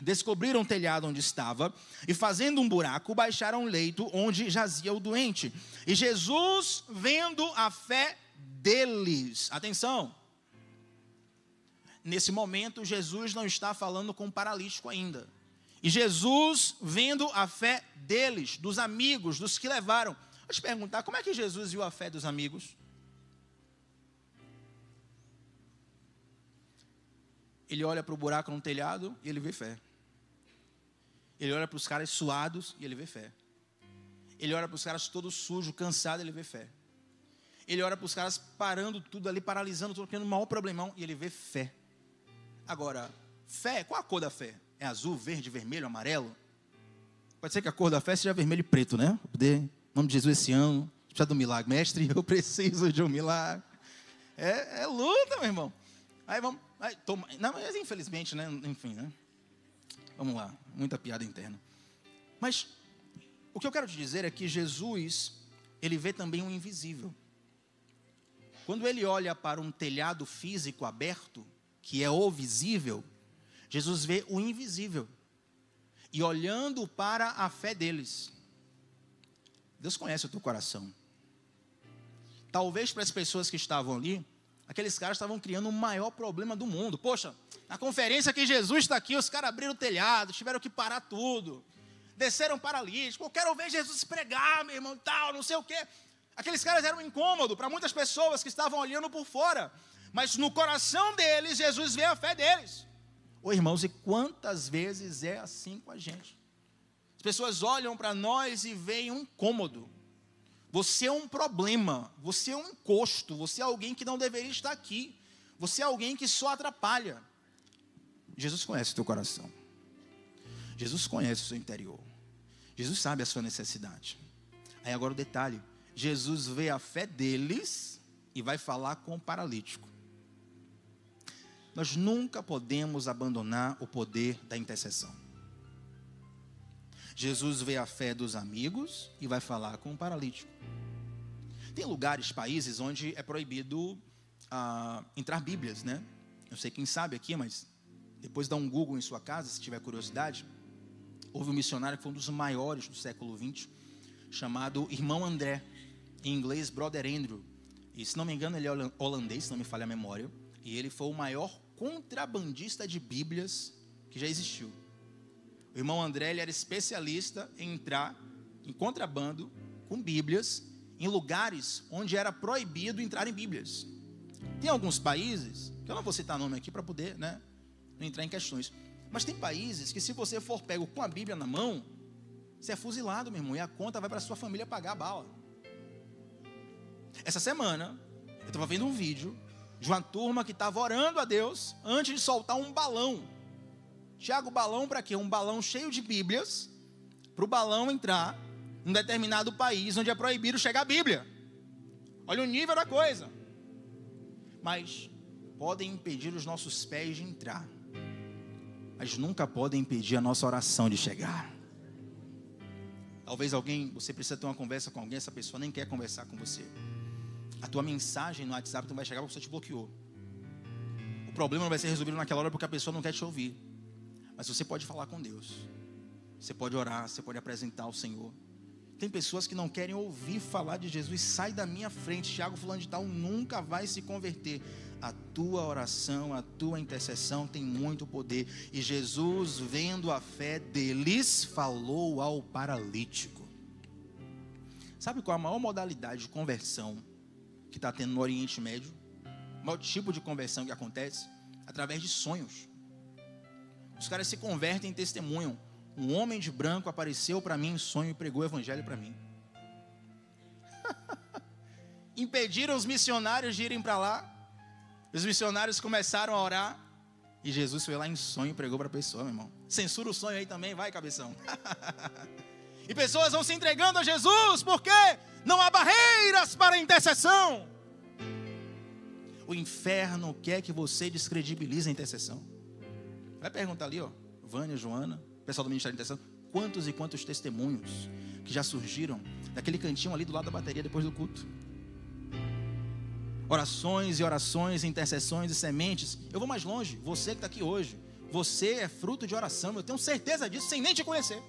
descobriram o telhado onde estava e, fazendo um buraco, baixaram o leito onde jazia o doente. E Jesus, vendo a fé deles, atenção, nesse momento Jesus não está falando com o paralítico ainda. E Jesus, vendo a fé deles, dos amigos, dos que levaram. Vou te perguntar, como é que Jesus viu a fé dos amigos? Ele olha para o buraco no telhado e ele vê fé. Ele olha para os caras suados e ele vê fé. Ele olha para os caras todos sujos, cansados, ele vê fé. Ele olha para os caras parando tudo ali, paralisando tudo, tendo um maior problemão, e ele vê fé. Agora, fé, qual a cor da fé? É azul, verde, vermelho, amarelo? Pode ser que a cor da fé seja vermelho e preto, né? Em nome de Jesus, esse ano, precisa de um milagre. Mestre, eu preciso de um milagre. É luta, meu irmão. Aí vamos... Não, mas infelizmente, né? Enfim, né? Vamos lá, muita piada interna. Mas o que eu quero te dizer é que Jesus, ele vê também o invisível. Quando ele olha para um telhado físico aberto, que é o visível, Jesus vê o invisível. E olhando para a fé deles, Deus conhece o teu coração. Talvez para as pessoas que estavam ali, aqueles caras estavam criando o maior problema do mundo. Poxa, na conferência que Jesus está aqui, os caras abriram o telhado, tiveram que parar tudo. Desceram paralíticos. Eu quero ver Jesus pregar, meu irmão, tal, não sei o quê. Aqueles caras eram incômodos para muitas pessoas que estavam olhando por fora. Mas no coração deles, Jesus vê a fé deles. Ô irmãos, e quantas vezes é assim com a gente? As pessoas olham para nós e veem um cômodo. Você é um problema, você é um encosto, você é alguém que não deveria estar aqui, você é alguém que só atrapalha. Jesus conhece o teu coração, Jesus conhece o seu interior, Jesus sabe a sua necessidade. Aí agora o detalhe, Jesus vê a fé deles e vai falar com o paralítico. Nós nunca podemos abandonar o poder da intercessão. Jesus vê a fé dos amigos e vai falar com o paralítico. Tem lugares, países, onde é proibido entrar Bíblias, né? Eu sei quem sabe aqui, mas depois dá um Google em sua casa, se tiver curiosidade. Houve um missionário que foi um dos maiores do século XX, chamado Irmão André, em inglês Brother Andrew. E se não me engano ele é holandês, se não me falha a memória. E ele foi o maior contrabandista de Bíblias que já existiu. O irmão André, ele era especialista em entrar em contrabando com Bíblias em lugares onde era proibido entrar em Bíblias. Tem alguns países, que eu não vou citar nome aqui para poder, né, não entrar em questões, mas tem países que se você for pego com a Bíblia na mão, você é fuzilado, meu irmão, e a conta vai para a sua família pagar a bala. Essa semana, eu estava vendo um vídeo de uma turma que estava orando a Deus antes de soltar um balão. Tiago, balão para quê? Um balão cheio de Bíblias, para o balão entrar em um determinado país onde é proibido chegar a Bíblia. Olha o nível da coisa. Mas podem impedir os nossos pés de entrar, mas nunca podem impedir a nossa oração de chegar. Talvez você precisa ter uma conversa com alguém, essa pessoa nem quer conversar com você. A tua mensagem no WhatsApp não vai chegar porque você te bloqueou. O problema não vai ser resolvido naquela hora porque a pessoa não quer te ouvir. Mas você pode falar com Deus, você pode orar, você pode apresentar ao Senhor. Tem pessoas que não querem ouvir falar de Jesus. Sai da minha frente, Tiago fulano de tal nunca vai se converter. A tua oração, a tua intercessão tem muito poder. E Jesus, vendo a fé deles, falou ao paralítico. Sabe qual é a maior modalidade de conversão que está tendo no Oriente Médio? O maior tipo de conversão que acontece? Através de sonhos. Os caras se convertem e testemunham. Um homem de branco apareceu para mim em sonho e pregou o evangelho para mim. Impediram os missionários de irem para lá. Os missionários começaram a orar e Jesus foi lá em sonho e pregou para a pessoa, meu irmão. Censura o sonho aí também, vai, cabeção. E pessoas vão se entregando a Jesus porque não há barreiras para a intercessão. O inferno quer que você descredibilize a intercessão. Vai perguntar ali, ó, Vânia, Joana, pessoal do Ministério da Intercessão, quantos e quantos testemunhos que já surgiram daquele cantinho ali do lado da bateria depois do culto. Orações e orações, intercessões e sementes. Eu vou mais longe, você que está aqui hoje, você é fruto de oração, eu tenho certeza disso sem nem te conhecer.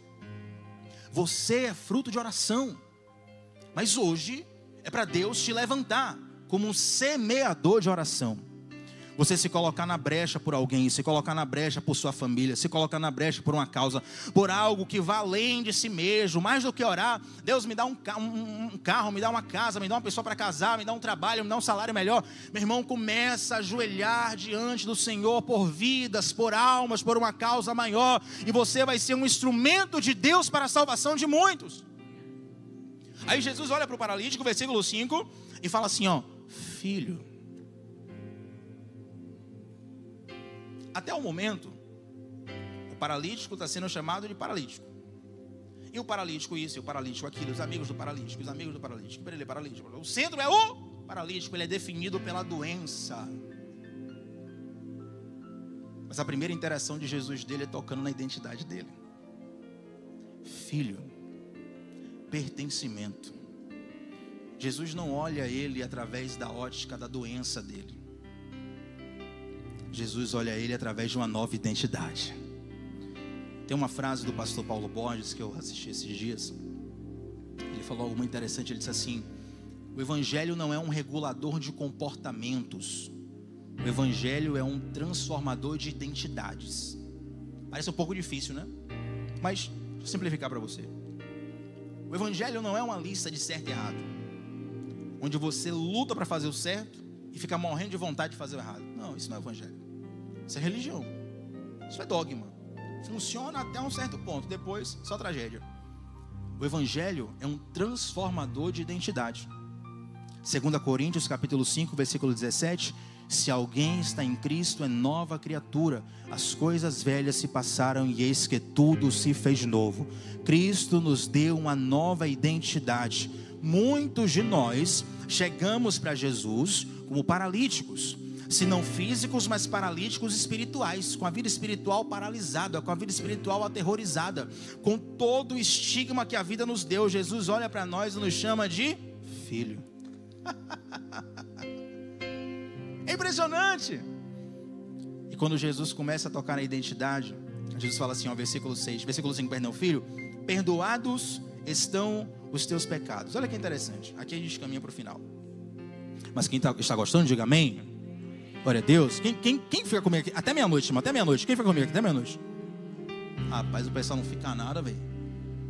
Você é fruto de oração, mas hoje é para Deus te levantar como um semeador de oração. Você se colocar na brecha por alguém, se colocar na brecha por sua família, se colocar na brecha por uma causa, por algo que vá além de si mesmo, mais do que orar. Deus, me dá um carro, me dá uma casa, me dá uma pessoa para casar, me dá um trabalho, me dá um salário melhor. Meu irmão, começa a ajoelhar diante do Senhor por vidas, por almas, por uma causa maior, e você vai ser um instrumento de Deus para a salvação de muitos. Aí Jesus olha para o paralítico, versículo 5, e fala assim, ó, filho. Até o momento, o paralítico está sendo chamado de paralítico. E o paralítico isso, e o paralítico aquilo, os amigos do paralítico, os amigos do paralítico. Ele é paralítico. O centro é o paralítico, ele é definido pela doença. Mas a primeira interação de Jesus dele é tocando na identidade dele. Filho, pertencimento. Jesus não olha ele através da ótica da doença dele. Jesus olha ele através de uma nova identidade. Tem uma frase do pastor Paulo Borges que eu assisti esses dias. Ele falou algo muito interessante. Ele disse assim: o evangelho não é um regulador de comportamentos. O evangelho é um transformador de identidades. Parece um pouco difícil, né? Mas deixa eu simplificar para você. O evangelho não é uma lista de certo e errado, onde você luta para fazer o certo e fica morrendo de vontade de fazer o errado. Não, isso não é evangelho. Isso é religião. Isso é dogma. Funciona até um certo ponto, depois só tragédia. O evangelho é um transformador de identidade. 2 Coríntios capítulo 5, versículo 17: se alguém está em Cristo, é nova criatura. As coisas velhas se passaram e eis que tudo se fez novo. Cristo nos deu uma nova identidade. Muitos de nós chegamos para Jesus como paralíticos, se não físicos, mas paralíticos espirituais, com a vida espiritual paralisada, com a vida espiritual aterrorizada, com todo o estigma que a vida nos deu. Jesus olha para nós e nos chama de filho. É impressionante. E quando Jesus começa a tocar na identidade, Jesus fala assim, ó, versículo 5, perdão: filho, perdoados estão os teus pecados. Olha que interessante, aqui a gente caminha para o final. Mas quem está gostando, diga amém. Glória a Deus. Quem fica comigo aqui até meia-noite, irmão? Até meia-noite. Quem fica comigo aqui até meia-noite? Rapaz, o pessoal não fica nada, velho.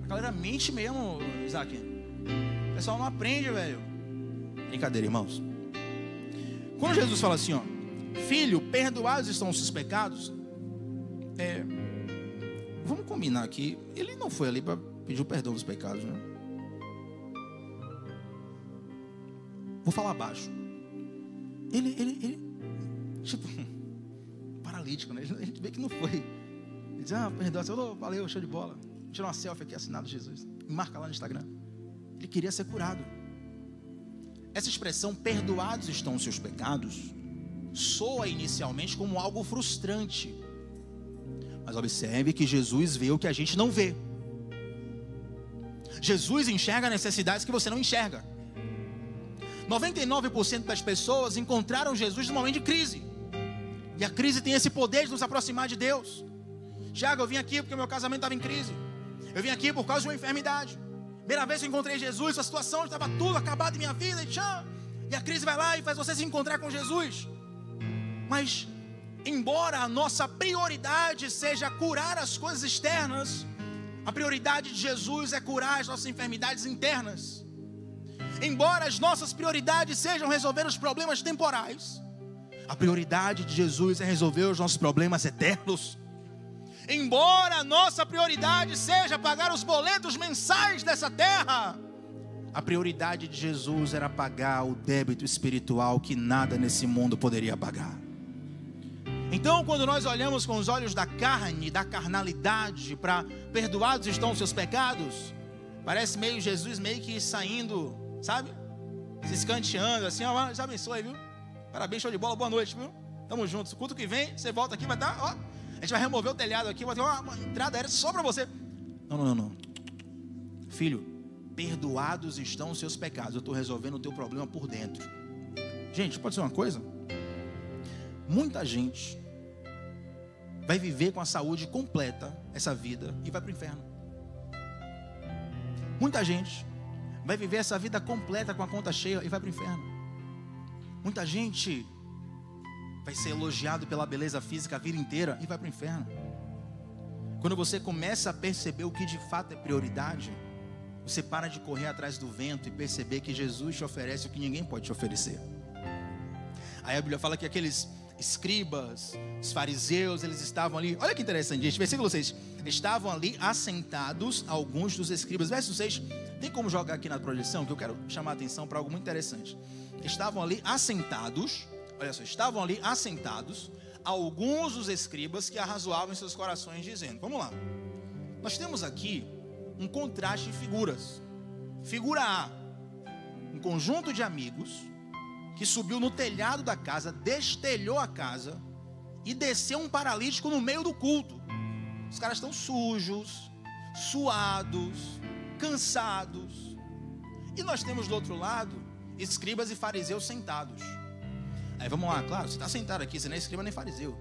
A galera mente mesmo, Isaac. O pessoal não aprende, velho. Brincadeira, irmãos. Quando Jesus fala assim, ó, filho, perdoados estão os seus pecados, vamos combinar aqui, ele não foi ali para pedir o perdão dos pecados, né? Vou falar baixo. Ele tipo, paralítico, né? A gente vê que não foi. Ele diz, perdoa, valeu, show de bola. Tira uma selfie aqui, assinado Jesus. Me marca lá no Instagram. Ele queria ser curado. Essa expressão, perdoados estão os seus pecados, soa inicialmente como algo frustrante. Mas observe que Jesus vê o que a gente não vê. Jesus enxerga necessidades que você não enxerga. 99% das pessoas encontraram Jesus no momento de crise. E a crise tem esse poder de nos aproximar de Deus. Tiago, eu vim aqui porque o meu casamento estava em crise. Eu vim aqui por causa de uma enfermidade. Primeira vez que eu encontrei Jesus, a situação estava tudo acabado em minha vida. E a crise vai lá e faz você se encontrar com Jesus. Mas, embora a nossa prioridade seja curar as coisas externas, a prioridade de Jesus é curar as nossas enfermidades internas. Embora as nossas prioridades sejam resolver os problemas temporais, a prioridade de Jesus é resolver os nossos problemas eternos. Embora a nossa prioridade seja pagar os boletos mensais dessa terra, a prioridade de Jesus era pagar o débito espiritual que nada nesse mundo poderia pagar. Então, quando nós olhamos com os olhos da carne, da carnalidade, para perdoados estão os seus pecados, parece meio Jesus meio que saindo, sabe? Se escanteando assim, ó, Deus abençoe, viu? Parabéns, show de bola, boa noite, viu? Tamo juntos. O culto que vem, você volta aqui, vai dar, ó, a gente vai remover o telhado aqui, vai ter uma entrada aérea só para você. Não. Filho, perdoados estão os seus pecados. Eu estou resolvendo o teu problema por dentro. Gente, pode ser uma coisa? Muita gente vai viver com a saúde completa essa vida e vai para o inferno. Muita gente vai viver essa vida completa com a conta cheia e vai para o inferno. Muita gente vai ser elogiado pela beleza física a vida inteira e vai para o inferno. Quando você começa a perceber o que de fato é prioridade, você para de correr atrás do vento e perceber que Jesus te oferece o que ninguém pode te oferecer. Aí a Bíblia fala que aqueles escribas, os fariseus, eles estavam ali, olha que interessante, gente, versículo 6, estavam ali assentados alguns dos escribas. Verso 6, tem como jogar aqui na projeção, que eu quero chamar a atenção para algo muito interessante. Estavam ali assentados, olha só, estavam ali assentados alguns dos escribas que arrazoavam em seus corações, dizendo, vamos lá, nós temos aqui um contraste de figuras. Figura A, um conjunto de amigos que subiu no telhado da casa, destelhou a casa e desceu um paralítico no meio do culto. Os caras estão sujos, suados, cansados. E nós temos do outro lado escribas e fariseus sentados. Aí vamos lá, claro, você está sentado aqui, você não é escriba nem fariseu.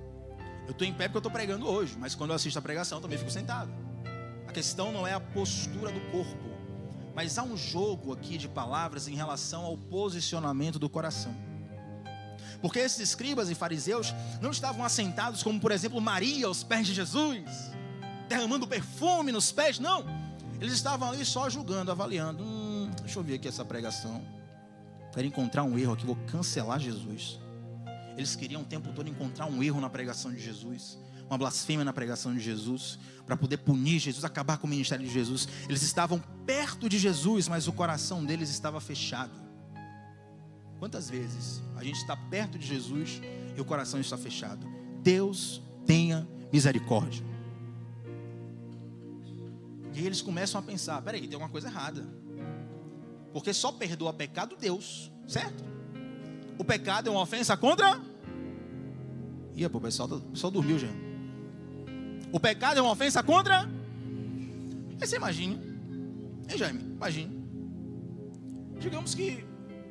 Eu estou em pé porque eu estou pregando hoje, mas quando eu assisto a pregação eu também fico sentado. A questão não é a postura do corpo, mas há um jogo aqui de palavras em relação ao posicionamento do coração. Porque esses escribas e fariseus não estavam assentados como, por exemplo, Maria aos pés de Jesus, derramando perfume nos pés, não. Eles estavam ali só julgando, avaliando. Deixa eu ver aqui essa pregação. Quero encontrar um erro aqui, vou cancelar Jesus. Eles queriam o tempo todo encontrar um erro na pregação de Jesus. uma blasfêmia na pregação de Jesus, para poder punir Jesus, acabar com o ministério de Jesus. Eles estavam perto de Jesus, mas o coração deles estava fechado. Quantas vezes a gente está perto de Jesus e o coração está fechado? Deus tenha misericórdia. E aí eles começam a pensar, peraí, tem alguma coisa errada, porque só perdoa pecado Deus, certo? O pecado é uma ofensa contra... Ih, pô, o pessoal dormiu já. O pecado é uma ofensa contra... Aí você imagina, hein, Jaime? Imagine. Digamos que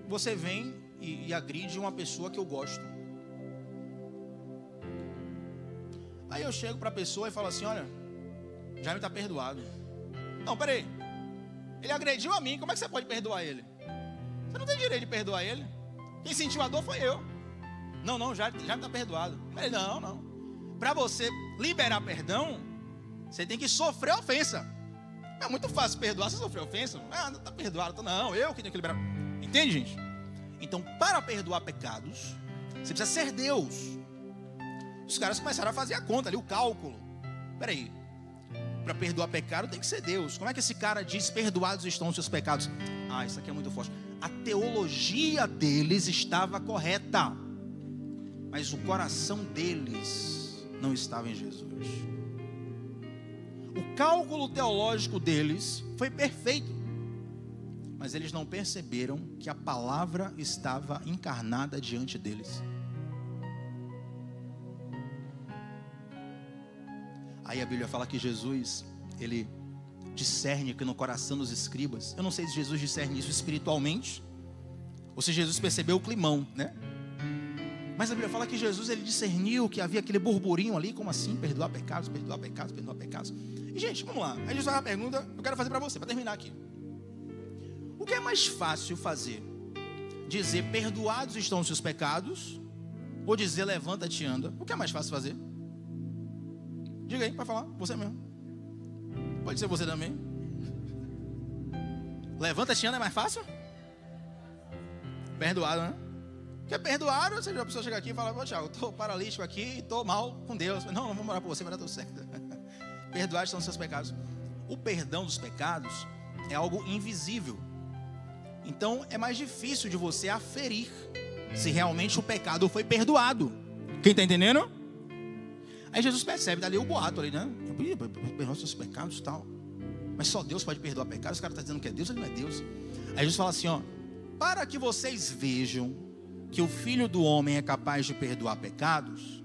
você vem e agride uma pessoa que eu gosto. Aí eu chego para a pessoa e falo assim, olha, Jaime está perdoado. Não, peraí. Ele agrediu a mim, como é que você pode perdoar ele? Você não tem direito de perdoar ele. Quem sentiu a dor foi eu. Não, já está perdoado. Peraí, não. Para você liberar perdão, você tem que sofrer ofensa. É muito fácil perdoar se sofrer ofensa. Ah, não está perdoado. Não, eu que tenho que liberar. Entende, gente? Então, para perdoar pecados, você precisa ser Deus. Os caras começaram a fazer a conta ali, o cálculo. Peraí, para perdoar pecado tem que ser Deus. Como é que esse cara diz, perdoados estão os seus pecados? Ah, isso aqui é muito forte. A teologia deles estava correta, mas o coração deles não estava em Jesus. O cálculo teológico deles foi perfeito, mas eles não perceberam que a palavra estava encarnada diante deles. Aí a Bíblia fala que Jesus, ele discerne aqui no coração dos escribas. Eu não sei se Jesus discerne isso espiritualmente, ou se Jesus percebeu o climão, né? Mas a Bíblia fala que Jesus, ele discerniu que havia aquele burburinho ali. Como assim? Perdoar pecados, perdoar pecados, perdoar pecados. E gente, vamos lá. Aí Jesus faz uma pergunta, eu quero fazer para você, para terminar aqui. O que é mais fácil fazer? Dizer, perdoados estão os seus pecados, ou dizer, levanta-te e anda? O que é mais fácil fazer? Diga aí, vai falar, você mesmo. Pode ser você também. Levanta-te e anda é mais fácil? Perdoado, né? Porque perdoado, você já a pessoa chega aqui e fala, Thiago, eu estou paralítico aqui e estou mal com Deus. Não vou morar por você, vai dar tudo certo. Perdoados são os seus pecados. O perdão dos pecados é algo invisível. Então é mais difícil de você aferir se realmente o pecado foi perdoado. Quem está entendendo? Aí Jesus percebe, dali o boato ali, né? Perdoar os seus pecados e tal. Mas só Deus pode perdoar pecados. O cara está dizendo que é Deus, ele não é Deus. Aí Jesus fala assim, ó, para que vocês vejam que o Filho do Homem é capaz de perdoar pecados,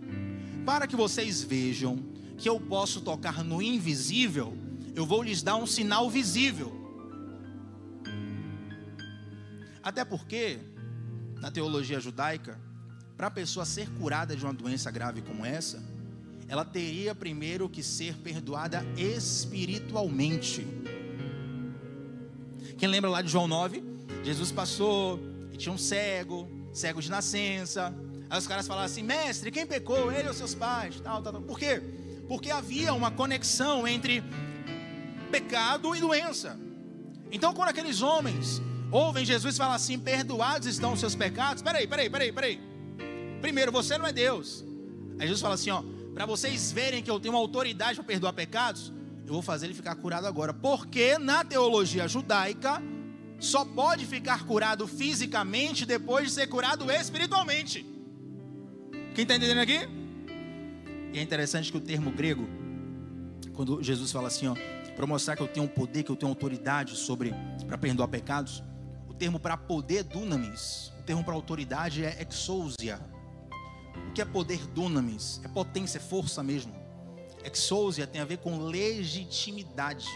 para que vocês vejam que eu posso tocar no invisível, eu vou lhes dar um sinal visível. Até porque, na teologia judaica, para a pessoa ser curada de uma doença grave como essa, ela teria primeiro que ser perdoada espiritualmente. Quem lembra lá de João 9? Jesus passou e tinha um cego de nascença. Aí os caras falaram assim, mestre, quem pecou? Ele ou seus pais? Tal. Por quê? Porque havia uma conexão entre pecado e doença. Então quando aqueles homens ouvem Jesus falar assim, perdoados estão os seus pecados. Peraí. Primeiro, você não é Deus. Aí Jesus fala assim, ó, para vocês verem que eu tenho autoridade para perdoar pecados, eu vou fazer ele ficar curado agora. Porque na teologia judaica, só pode ficar curado fisicamente depois de ser curado espiritualmente. Quem está entendendo aqui? E é interessante que o termo grego, quando Jesus fala assim, ó, para mostrar que eu tenho um poder, que eu tenho autoridade para perdoar pecados, o termo para poder, dunamis, o termo para autoridade é exousia. O que é poder, dunamis? É potência, é força mesmo. Exousia tem a ver com legitimidade.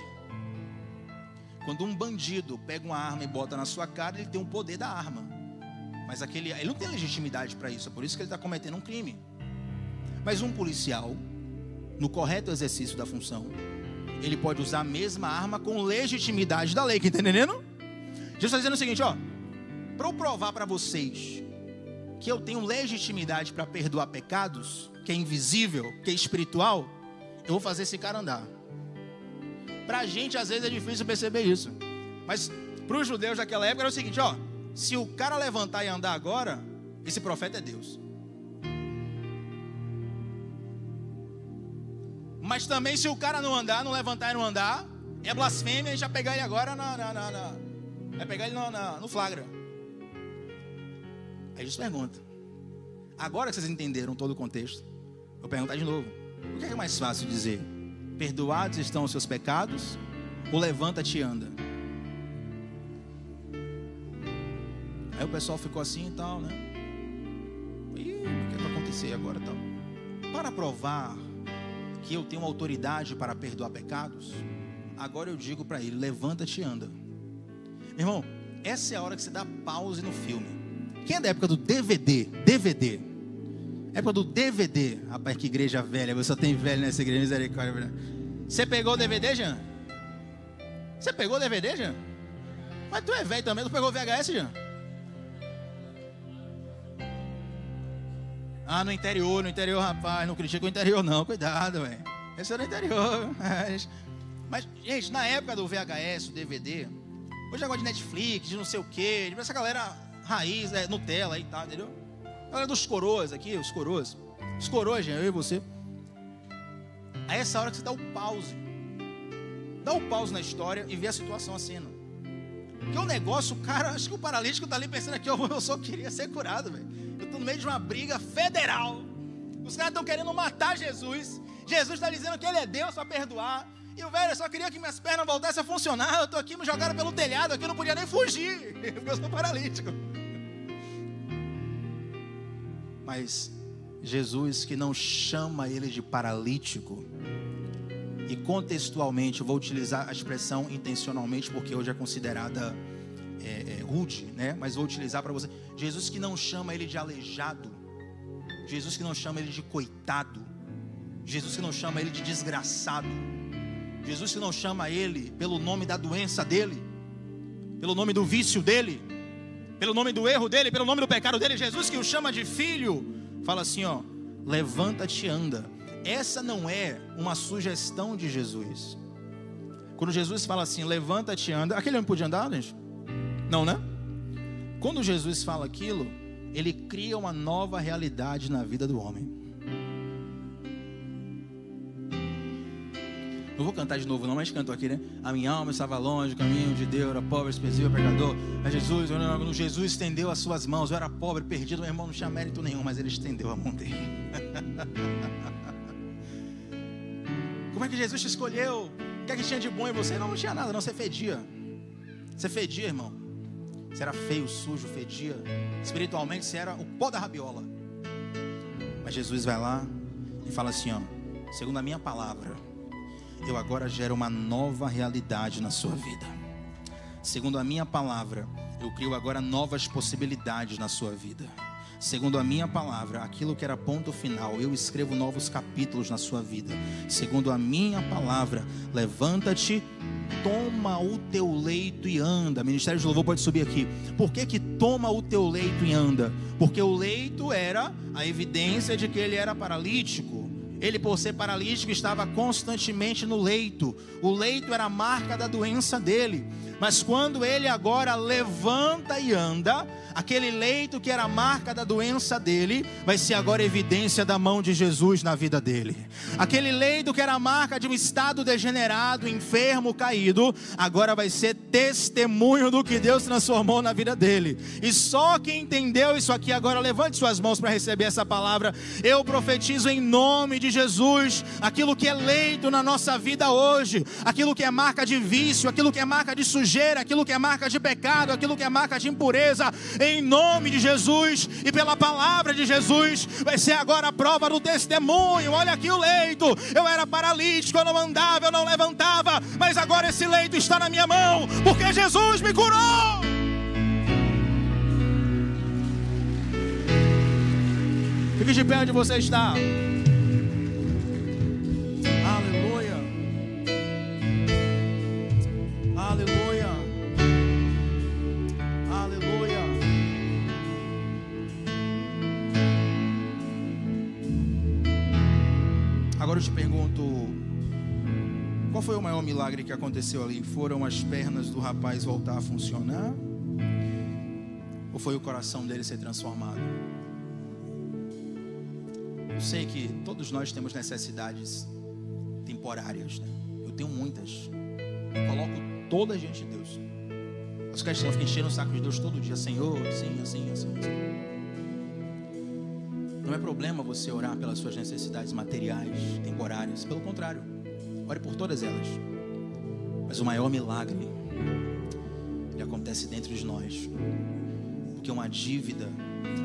Quando um bandido pega uma arma e bota na sua cara, ele tem o poder da arma. Mas ele não tem legitimidade para isso, é por isso que ele está cometendo um crime. Mas um policial, no correto exercício da função, ele pode usar a mesma arma com legitimidade da lei, está entendendo? Jesus está dizendo o seguinte, ó, para eu provar para vocês que eu tenho legitimidade para perdoar pecados, que é invisível, que é espiritual, eu vou fazer esse cara andar. Para a gente às vezes é difícil perceber isso, mas para os judeus daquela época era o seguinte, ó, se o cara levantar e andar agora, esse profeta é Deus. Mas também se o cara não andar, não levantar e não andar, é blasfêmia, a gente vai pegar ele agora vai pegar ele no flagra. Aí Jesus pergunta. Agora que vocês entenderam todo o contexto, eu vou perguntar de novo. O que é mais fácil dizer? Perdoados estão os seus pecados? Ou levanta-te e anda? Aí o pessoal ficou assim e tal, né? Ih, o que vai acontecer agora e tal? Para provar que eu tenho autoridade para perdoar pecados, agora eu digo para ele, levanta-te e anda. Meu irmão, essa é a hora que você dá pause no filme. Quem é da época do DVD? Época do DVD. Rapaz, que igreja velha. Você só tem velho nessa igreja, misericórdia. Você pegou o DVD, Jean? Você pegou o DVD, Jean? Mas tu é velho também, tu pegou o VHS, Jean? Ah, no interior, rapaz. Não critica o interior não, cuidado, velho. Esse é no interior. Mas, gente, na época do VHS, o DVD, hoje é agora de Netflix, de não sei o quê, de essa galera raiz, Nutella e tal, entendeu? A galera dos coroas aqui, os coroas, gente, eu e você. Aí é essa hora que você dá o pause. Dá o pause na história e vê a situação, a cena. Porque o negócio, o cara, acho que o paralítico tá ali pensando aqui, eu só queria ser curado, velho. Eu tô no meio de uma briga federal. Os caras estão querendo matar Jesus. Jesus está dizendo que ele é Deus para perdoar. E o velho, eu só queria que minhas pernas voltassem a funcionar. Eu tô aqui, me jogaram pelo telhado aqui, eu não podia nem fugir, porque eu sou paralítico. Mas Jesus, que não chama ele de paralítico, e contextualmente, eu vou utilizar a expressão intencionalmente, porque hoje é considerada rude, né? Mas vou utilizar para você. Jesus que não chama ele de aleijado, Jesus que não chama ele de coitado, Jesus que não chama ele de desgraçado, Jesus que não chama ele pelo nome da doença dele, pelo nome do vício dele, pelo nome do erro dele, pelo nome do pecado dele. Jesus que o chama de filho, fala assim, ó, levanta-te e anda. Essa não é uma sugestão de Jesus. Quando Jesus fala assim, levanta-te e anda, aquele homem podia andar, gente? Não, né? Quando Jesus fala aquilo, ele cria uma nova realidade na vida do homem. Não vou cantar de novo não, mas canto aqui, né? A minha alma estava longe, o caminho de Deus, era pobre, desprezível, pecador. Mas Jesus estendeu as suas mãos. Eu era pobre, perdido, meu irmão não tinha mérito nenhum, mas ele estendeu a mão dele. Como é que Jesus te escolheu? O que é que tinha de bom em você? Não tinha nada, não, você fedia. Você fedia, irmão. Você era feio, sujo, fedia. Espiritualmente você era o pó da rabiola. Mas Jesus vai lá e fala assim, ó, segundo a minha palavra, eu agora gero uma nova realidade na sua vida. Segundo a minha palavra, eu crio agora novas possibilidades na sua vida. Segundo a minha palavra, aquilo que era ponto final, eu escrevo novos capítulos na sua vida. Segundo a minha palavra, levanta-te, toma o teu leito e anda. Ministério de Louvor pode subir aqui. Por que toma o teu leito e anda? Porque o leito era a evidência de que ele era paralítico. Ele, por ser paralítico, estava constantemente no leito. O leito era a marca da doença dele. Mas quando ele agora levanta e anda, aquele leito que era a marca da doença dele, vai ser agora evidência da mão de Jesus na vida dele. Aquele leito que era a marca de um estado degenerado, enfermo, caído, agora vai ser testemunho do que Deus transformou na vida dele. E só quem entendeu isso aqui agora, levante suas mãos para receber essa palavra. Eu profetizo em nome de Jesus, aquilo que é leito na nossa vida hoje, aquilo que é marca de vício, aquilo que é marca de sujeira, aquilo que é marca de pecado, aquilo que é marca de impureza, em nome de Jesus e pela palavra de Jesus, vai ser agora a prova do testemunho. Olha aqui o leito, eu era paralítico, eu não andava, eu não levantava, mas agora esse leito está na minha mão, porque Jesus me curou. Fique de pé onde você está. Aleluia. Aleluia. Aleluia. Agora eu te pergunto, qual foi o maior milagre que aconteceu ali? Foram as pernas do rapaz voltar a funcionar? Ou foi o coração dele ser transformado? Eu sei que todos nós temos necessidades temporárias, né? Eu tenho muitas. Eu coloco todas diante de Deus. Os cristãos ficam enchendo o saco de Deus todo dia. Senhor, assim, assim, assim, assim. Não é problema você orar pelas suas necessidades materiais, temporárias. Pelo contrário, ore por todas elas. Mas o maior milagre, ele acontece dentro de nós. Porque uma dívida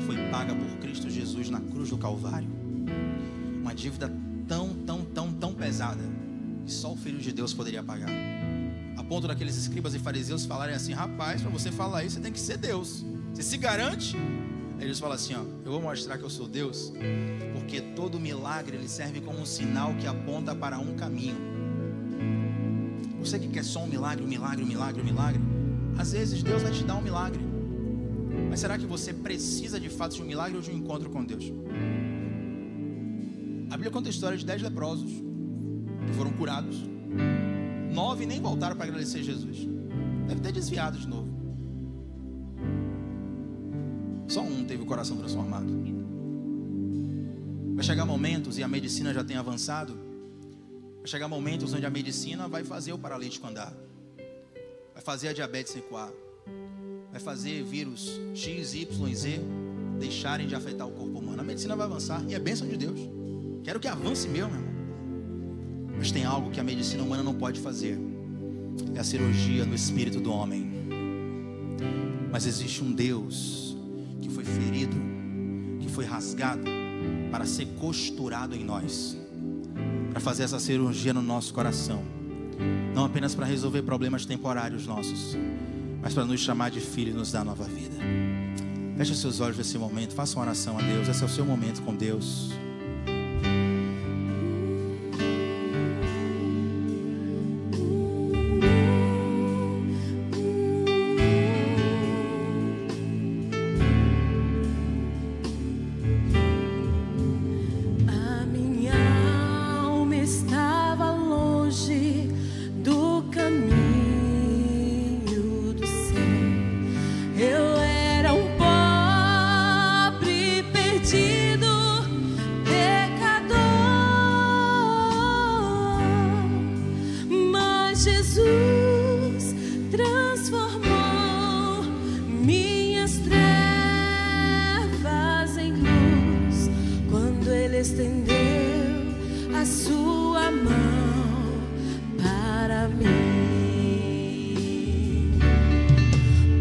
foi paga por Cristo Jesus na cruz do Calvário. Uma dívida tão pesada que só o Filho de Deus poderia pagar. A ponto daqueles escribas e fariseus falarem assim: rapaz, para você falar isso, você tem que ser Deus. Você se garante? Aí Jesus fala assim: ó, eu vou mostrar que eu sou Deus, porque todo milagre ele serve como um sinal que aponta para um caminho. Você que quer só um milagre, às vezes Deus vai te dar um milagre. Mas será que você precisa de fato de um milagre ou de um encontro com Deus? A Bíblia conta a história de 10 leprosos que foram curados. 9 nem voltaram para agradecer Jesus. Deve ter desviado de novo. Só um teve o coração transformado. Vai chegar momentos, e a medicina já tem avançado, vai chegar momentos onde a medicina vai fazer o paralítico andar, vai fazer a diabetes recuar, vai fazer vírus X, Y, Z deixarem de afetar o corpo humano. A medicina vai avançar e é bênção de Deus. Quero que avance meu irmão. Mas tem algo que a medicina humana não pode fazer. É a cirurgia no espírito do homem. Mas existe um Deus que foi ferido, que foi rasgado para ser costurado em nós, para fazer essa cirurgia no nosso coração. Não apenas para resolver problemas temporários nossos, mas para nos chamar de filho e nos dar nova vida. Feche seus olhos nesse momento, faça uma oração a Deus. Esse é o seu momento com Deus.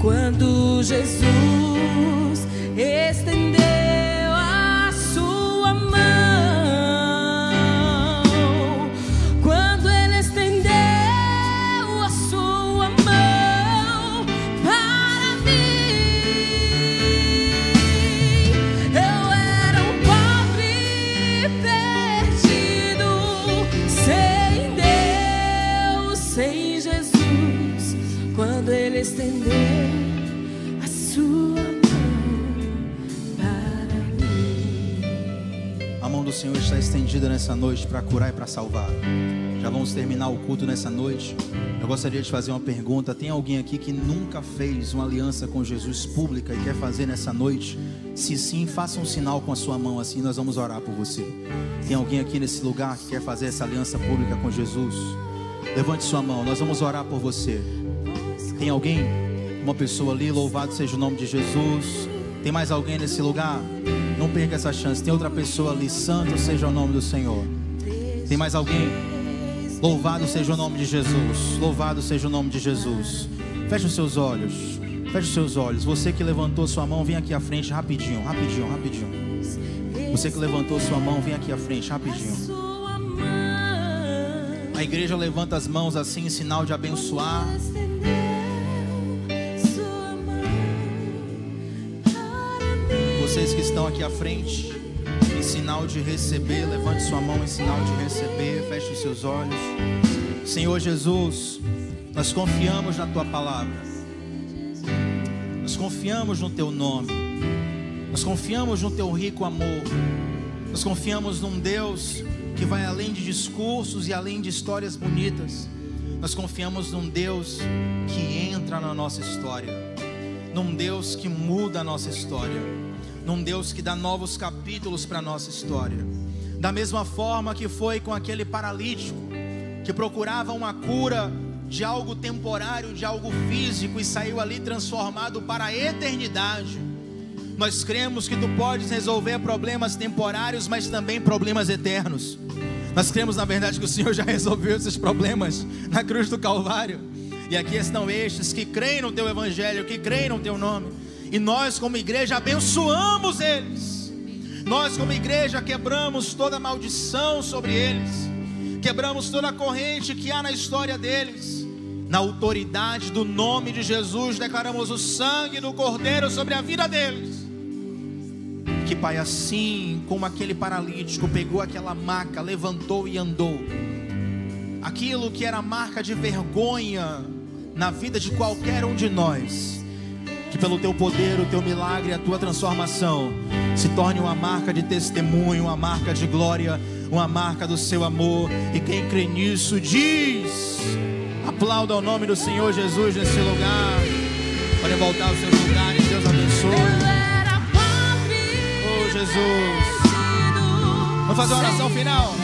Quando Jesus estendeu a sua mão, quando Ele estendeu a sua mão para mim, eu era um pobre perdido, sem Deus, sem Jesus. Quando Ele estendeu a sua mão para mim. A mão do Senhor está estendida nessa noite para curar e para salvar. Já vamos terminar o culto nessa noite. Eu gostaria de fazer uma pergunta. Tem alguém aqui que nunca fez uma aliança com Jesus pública e quer fazer nessa noite? Se sim, faça um sinal com a sua mão assim, nós vamos orar por você. Tem alguém aqui nesse lugar que quer fazer essa aliança pública com Jesus? Levante sua mão, nós vamos orar por você. Tem alguém? Uma pessoa ali, louvado seja o nome de Jesus. Tem mais alguém nesse lugar? Não perca essa chance. Tem outra pessoa ali, santo seja o nome do Senhor. Tem mais alguém? Louvado seja o nome de Jesus. Louvado seja o nome de Jesus. Feche os seus olhos. Feche os seus olhos. Você que levantou sua mão, vem aqui à frente rapidinho, rapidinho, rapidinho. Você que levantou sua mão, vem aqui à frente rapidinho. A igreja levanta as mãos assim em sinal de abençoar. Vocês que estão aqui à frente, em sinal de receber, levante sua mão em sinal de receber, feche os seus olhos. Senhor Jesus, nós confiamos na Tua palavra, nós confiamos no Teu nome, nós confiamos no Teu rico amor, nós confiamos num Deus que vai além de discursos e além de histórias bonitas. Nós confiamos num Deus que entra na nossa história, num Deus que muda a nossa história, num Deus que dá novos capítulos para a nossa história. Da mesma forma que foi com aquele paralítico, que procurava uma cura de algo temporário, de algo físico, e saiu ali transformado para a eternidade. Nós cremos que Tu podes resolver problemas temporários, mas também problemas eternos. Nós cremos, na verdade, que o Senhor já resolveu esses problemas na cruz do Calvário. E aqui estão estes que creem no Teu Evangelho, que creem no Teu nome. E nós, como igreja, abençoamos eles. Nós, como igreja, quebramos toda maldição sobre eles. Quebramos toda a corrente que há na história deles. Na autoridade do nome de Jesus, declaramos o sangue do Cordeiro sobre a vida deles. Que, Pai, assim como aquele paralítico pegou aquela maca, levantou e andou, aquilo que era marca de vergonha na vida de qualquer um de nós, que pelo Teu poder, o Teu milagre, a Tua transformação se torne uma marca de testemunho, uma marca de glória, uma marca do Seu amor. E quem crê nisso diz: aplauda o nome do Senhor Jesus nesse lugar. Podem voltar aos seus lugares. Deus abençoe. Oh, Jesus. Vamos fazer uma oração final.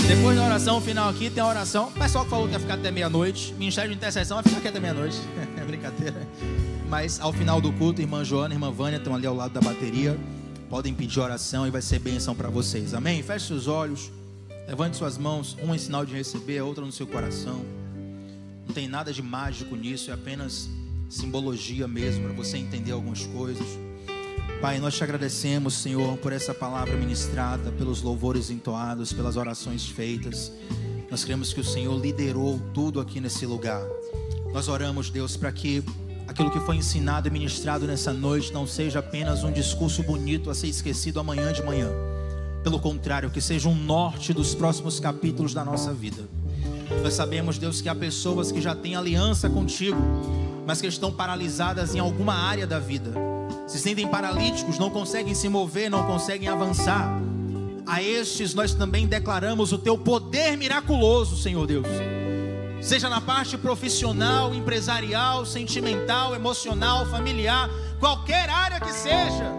Depois da oração final aqui, tem a oração. O pessoal que falou que ia ficar até meia-noite, Ministério de Intercessão vai ficar aqui até meia-noite. É brincadeira. Mas ao final do culto, irmã Joana e irmã Vânia estão ali ao lado da bateria. Podem pedir oração e vai ser bênção para vocês. Amém? Feche seus olhos. Levante suas mãos, uma em sinal de receber, a outra no seu coração. Não tem nada de mágico nisso, é apenas simbologia mesmo, para você entender algumas coisas. Pai, nós te agradecemos, Senhor, por essa palavra ministrada, pelos louvores entoados, pelas orações feitas. Nós cremos que o Senhor liderou tudo aqui nesse lugar. Nós oramos, Deus, para que aquilo que foi ensinado e ministrado nessa noite não seja apenas um discurso bonito a ser esquecido amanhã de manhã. Pelo contrário, que seja um norte dos próximos capítulos da nossa vida. Nós sabemos, Deus, que há pessoas que já têm aliança contigo, mas que estão paralisadas em alguma área da vida. Se sentem paralíticos, não conseguem se mover, não conseguem avançar. A estes nós também declaramos o Teu poder miraculoso, Senhor Deus. Seja na parte profissional, empresarial, sentimental, emocional, familiar, qualquer área que seja.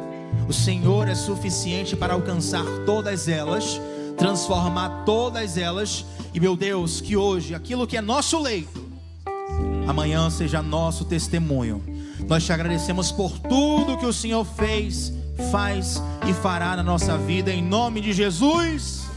O Senhor é suficiente para alcançar todas elas, transformar todas elas. E, meu Deus, que hoje aquilo que é nosso leito, amanhã seja nosso testemunho. Nós te agradecemos por tudo que o Senhor fez, faz e fará na nossa vida, em nome de Jesus.